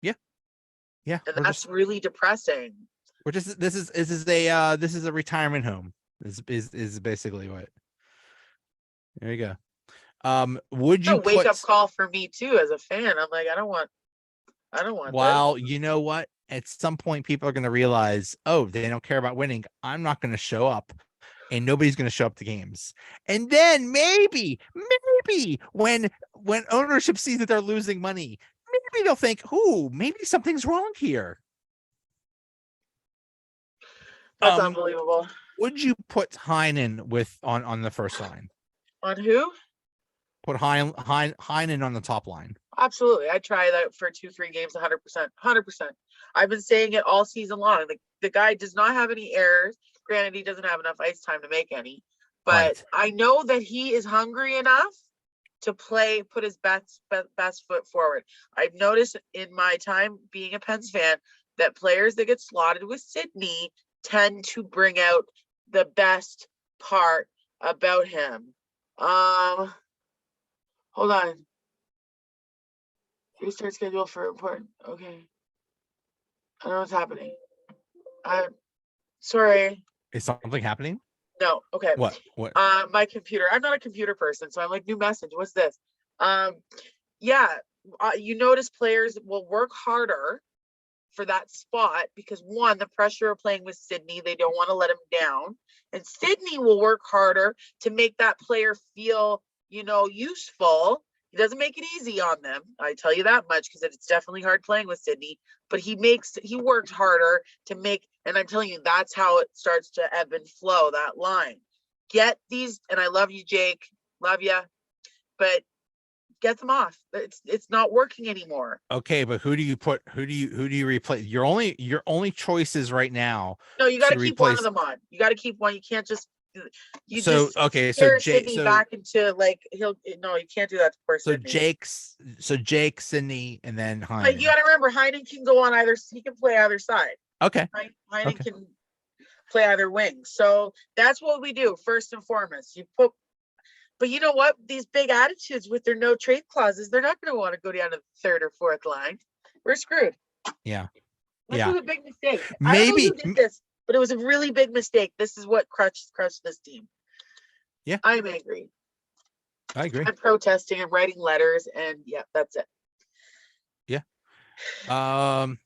Yeah, and that's really depressing. we're just this is a retirement home. Is basically what. There you go. Would It's a you wake up put? call for me too as a fan. I'm like, I don't want this. Well, you know what? At some point, people are going to realize, oh, they don't care about winning. I'm not going to show up, and nobody's going to show up to games. And then maybe when ownership sees that they're losing money, maybe they'll think, "Ooh, maybe something's wrong here." That's unbelievable. Would you put Heinen on the first line? On who? Put Heinen on the top line. Absolutely. I try that for 2-3 games, 100%. 100%. I've been saying it all season long. The guy does not have any errors. Granted, he doesn't have enough ice time to make any, but Right. I know that he is hungry enough to put his best foot forward. I've noticed in my time being a Pens fan that players that get slotted with Sydney tend to bring out the best part about him. Hold on. Restart schedule for important. Okay. I don't know what's happening. I'm sorry. Is something happening? No. Okay. What? My computer. I'm not a computer person, so I'm like, new message. What's this? Yeah. You notice players will work harder for that spot because one, the pressure of playing with Sydney, they don't want to let him down, and Sydney will work harder to make that player feel, useful. He doesn't make it easy on them. I tell you that much because it's definitely hard playing with Sydney, but he works harder to make, and I'm telling you, that's how it starts to ebb and flow, that line. Get these, and I love you, Jake. Love you. But get them off. It's not working anymore. Okay, but who do you replace? Your only choices right now. No, you got to keep one of them on. You got to keep one. You can't just so Sydney back into you can't do that to poor Sydney. Jake, Sydney, and then Heinen. But you got to remember, Heinen can go on he can play either side. Okay. Heinen can play either wing. So that's what we do first and foremost. But you know what? These big attitudes with their no trade clauses, they're not going to want to go down to the third or fourth line. We're screwed. Yeah. This was a big mistake. Maybe I don't know who did this, but it was a really big mistake. This is what crushed this team. Yeah. I'm angry. I agree. I'm protesting. I'm writing letters, and yeah, that's it. Yeah. But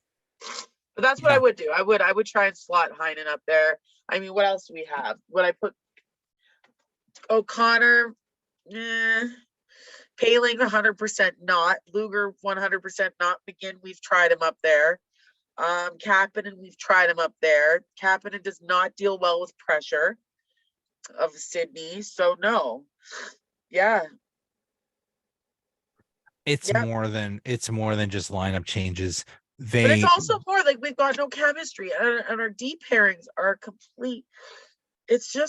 that's what I would do. I would try and slot Heinen up there. I mean, what else do we have? Would I put O'Connor? Paling 100% not. Luger 100% not. McGinn, we've tried him up there. Kapanen, we've tried him up there. Kapanen does not deal well with pressure of Sydney, so no. Yeah. It's more than just lineup changes. But it's also more like we've got no chemistry, and our deep pairings are complete. It's a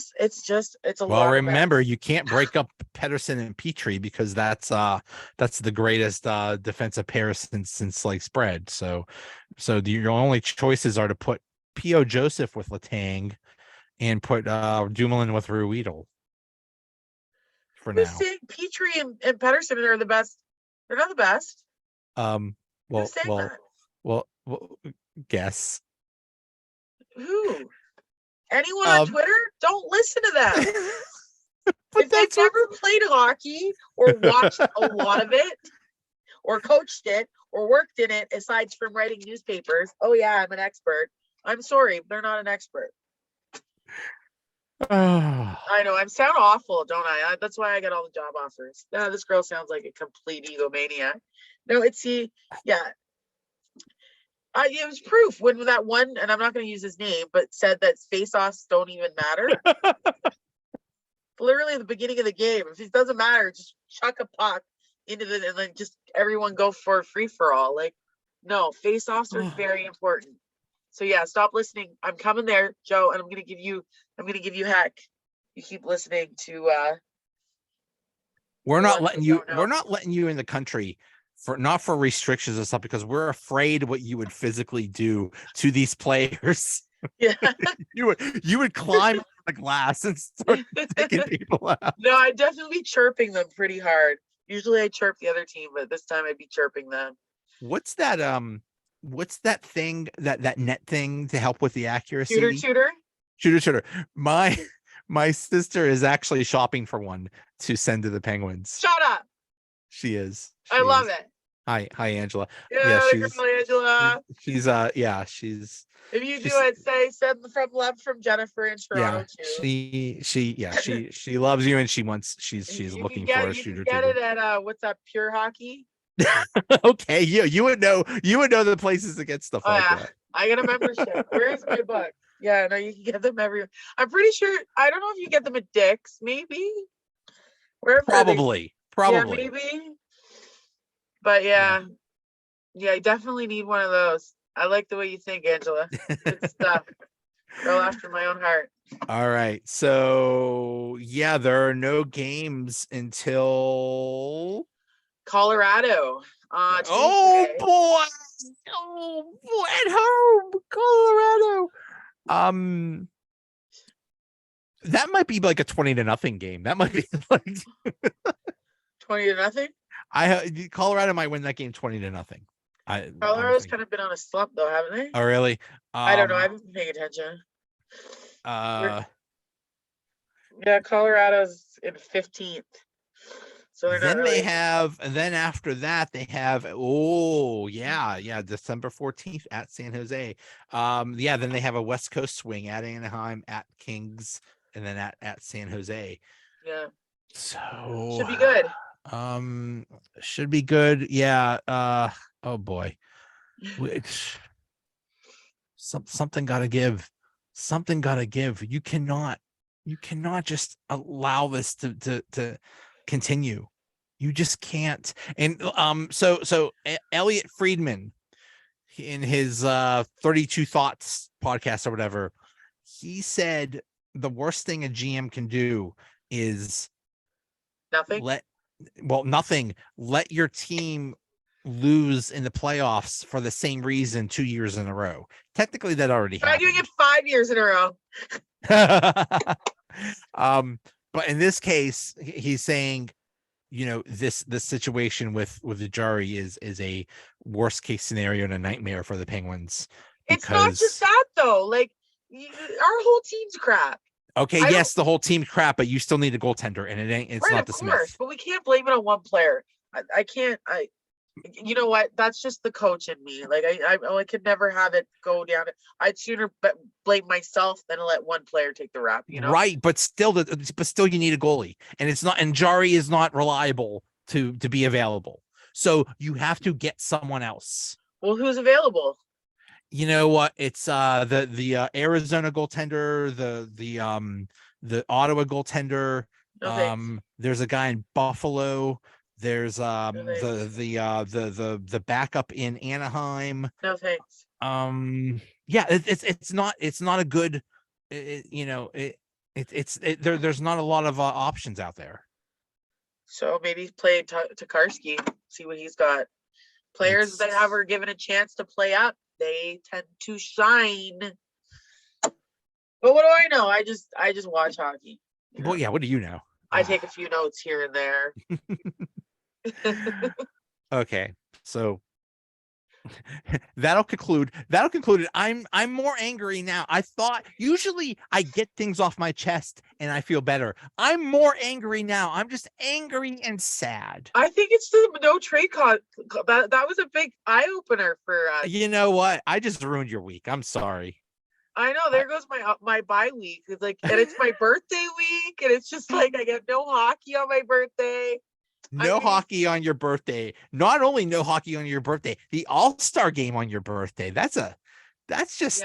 Well, lot of remember, mess. you can't break up Pedersen and Petrie because that's the greatest defensive pair since sliced spread. So your only choices are to put P.O. Joseph with Letang and put Dumoulin with Ruedel for Who's now. saying Petrie and Pedersen are the best? They're not the best. Um, Who's well, saying well, that? well, guess. Who? Anyone on Um, Twitter? Don't listen to them. but If they've that's what. never played hockey or watched a lot of it or coached it or worked in it, aside from writing newspapers, oh yeah, I'm an expert. I'm sorry, they're not an expert. I know, I sound awful, don't I? That's why I get all the job offers. This girl sounds like a complete egomaniac. No, yeah. It was proof when that one, and I'm not going to use his name, but said that face-offs don't even matter. Literally at the beginning of the game, if it doesn't matter, just chuck a puck into and then just everyone go for a free for all. Like, no, face-offs are very important. So yeah, stop listening. I'm coming there, Joe, and I'm gonna give you heck. You keep listening to We're the not ones letting that you. don't know. We're not letting you in the country not for restrictions and stuff because we're afraid what you would physically do to these players. Yeah. you would climb the glass and start taking people out. No, I'd definitely be chirping them pretty hard. Usually I chirp the other team, but this time I'd be chirping them. What's that? What's that thing that net thing to help with the accuracy? Tutor. Shooter. My sister is actually shopping for one to send to the Penguins. Shut up. She is. I love it. Hi, Angela. Yeah, the girl, Angela. She's If you do it, send from love from Jennifer in Toronto too. She loves you and she's You can looking for a you can shooter get tutor. it at what's that, Pure Hockey? Okay, you would know the places to get stuff Oh like yeah, that. I got a membership. Where is my book? Yeah, no, you can get them everywhere. I'm pretty sure. I don't know if you get them at Dick's, maybe. Wherever Probably. yeah, maybe. But yeah, I definitely need one of those. I like the way you think, Angela. Good stuff. Girl after my own heart. All right. So yeah, there are no games until Colorado. oh Tuesday. boy, at home, Colorado. That might be like a 20-0 game. That might be like 20-0. Colorado might win that game 20-0. Colorado's kind of been on a slump though, haven't they? Oh really? I don't know. I haven't been paying attention. Yeah, Colorado's in 15th. So they're then not really. and then after that they have December 14th at San Jose. Then they have a West Coast swing at Anaheim, at Kings, and then at San Jose. Yeah. So should be good. Should be good. Yeah. Oh boy. Something gotta give. Something gotta give. You cannot just allow this to continue. You just can't. And so Elliot Friedman in his 32 Thoughts podcast or whatever, he said the worst thing a GM can do is nothing. Let your team lose in the playoffs for the same reason 2 years in a row. Technically that already happened. Try doing it 5 years in a row. But in this case, he's saying, this situation with the Jari is a worst case scenario and a nightmare for the Penguins. It's not just that though. Like our whole team's crap. Okay, yes, the whole team's crap, but you still need a goaltender, and it's not the Smith. But we can't blame it on one player. I can't. You know what? That's just the coach in me. Like I could never have it go down. I'd sooner blame myself than let one player take the rap. Right, but still, you need a goalie, and it's not. And Jari is not reliable to be available, so you have to get someone else. Well, who's available? You know what? It's the Arizona goaltender, the Ottawa goaltender. There's a guy in Buffalo. There's the backup in Anaheim. No thanks. It's not a good. There's not a lot of options out there. So maybe play Tokarski, see what he's got. Players that have her given a chance to play up, they tend to shine. But what do I know? I just watch hockey. Well, yeah. What do you know? I take a few notes here and there. Okay, so that'll conclude it. I'm more angry now. I thought usually I get things off my chest and I feel better. I'm more angry now. I'm just angry and sad. I think it's the no trade that was a big eye opener for us. You know what? I just ruined your week. I'm sorry. I know, there goes my bye week. It's like, and it's my birthday week, and it's just like I get no hockey on my birthday. No hockey on your birthday. Not only no hockey on your birthday, the All-Star game on your birthday. That's just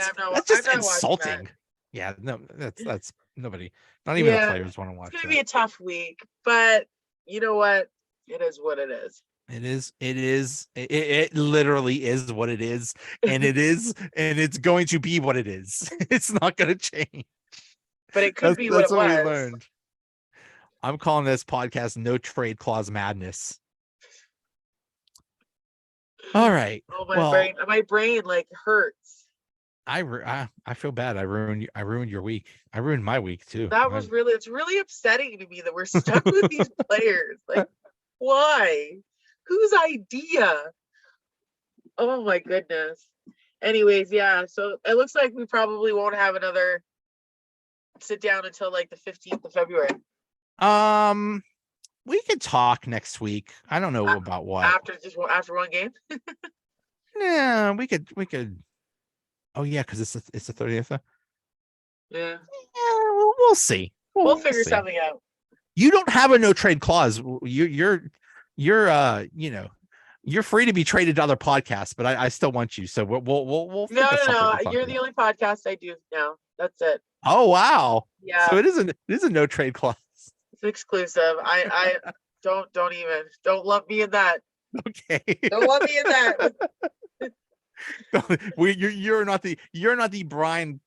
insulting. Yeah, no, that's nobody, not even the players want to watch. It's gonna be a tough week, but you know what? It is what it is. It literally is what it is, and it's going to be what it is. It's not going to change. But it could be what it was. We learned. I'm calling this podcast "No Trade Clause Madness." All right. Oh, my brain like hurts. I feel bad. I ruined your week. I ruined my week too. It's really upsetting to me that we're stuck with these players. Like, why? Whose idea? Oh my goodness. Anyways, yeah. So it looks like we probably won't have another sit down until like the 15th of February. We could talk next week. I don't know about what. After one game? Yeah, we could. Oh yeah, because it's the 30th. Yeah. We'll see. We'll figure something out. You don't have a no trade clause. You're you're free to be traded to other podcasts, but I still want you. So we'll No. You're the only podcast I do now. That's it. Oh wow. Yeah. So it is a no trade clause. It's exclusive. I don't lump me in that. Okay. Don't lump me in that. You're not the Brian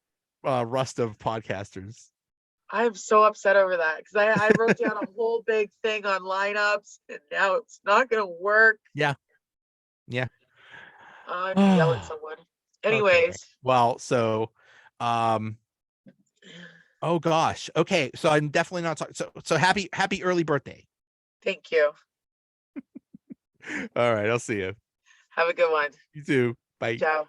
Rust of podcasters. I'm so upset over that because I wrote down a whole big thing on lineups and now it's not gonna work. Yeah. I'm gonna yell at someone. Anyways. Okay. Well, so oh gosh. Okay, so I'm definitely not talking. So happy early birthday. Thank you. All right, I'll see you. Have a good one. You too. Bye. Ciao.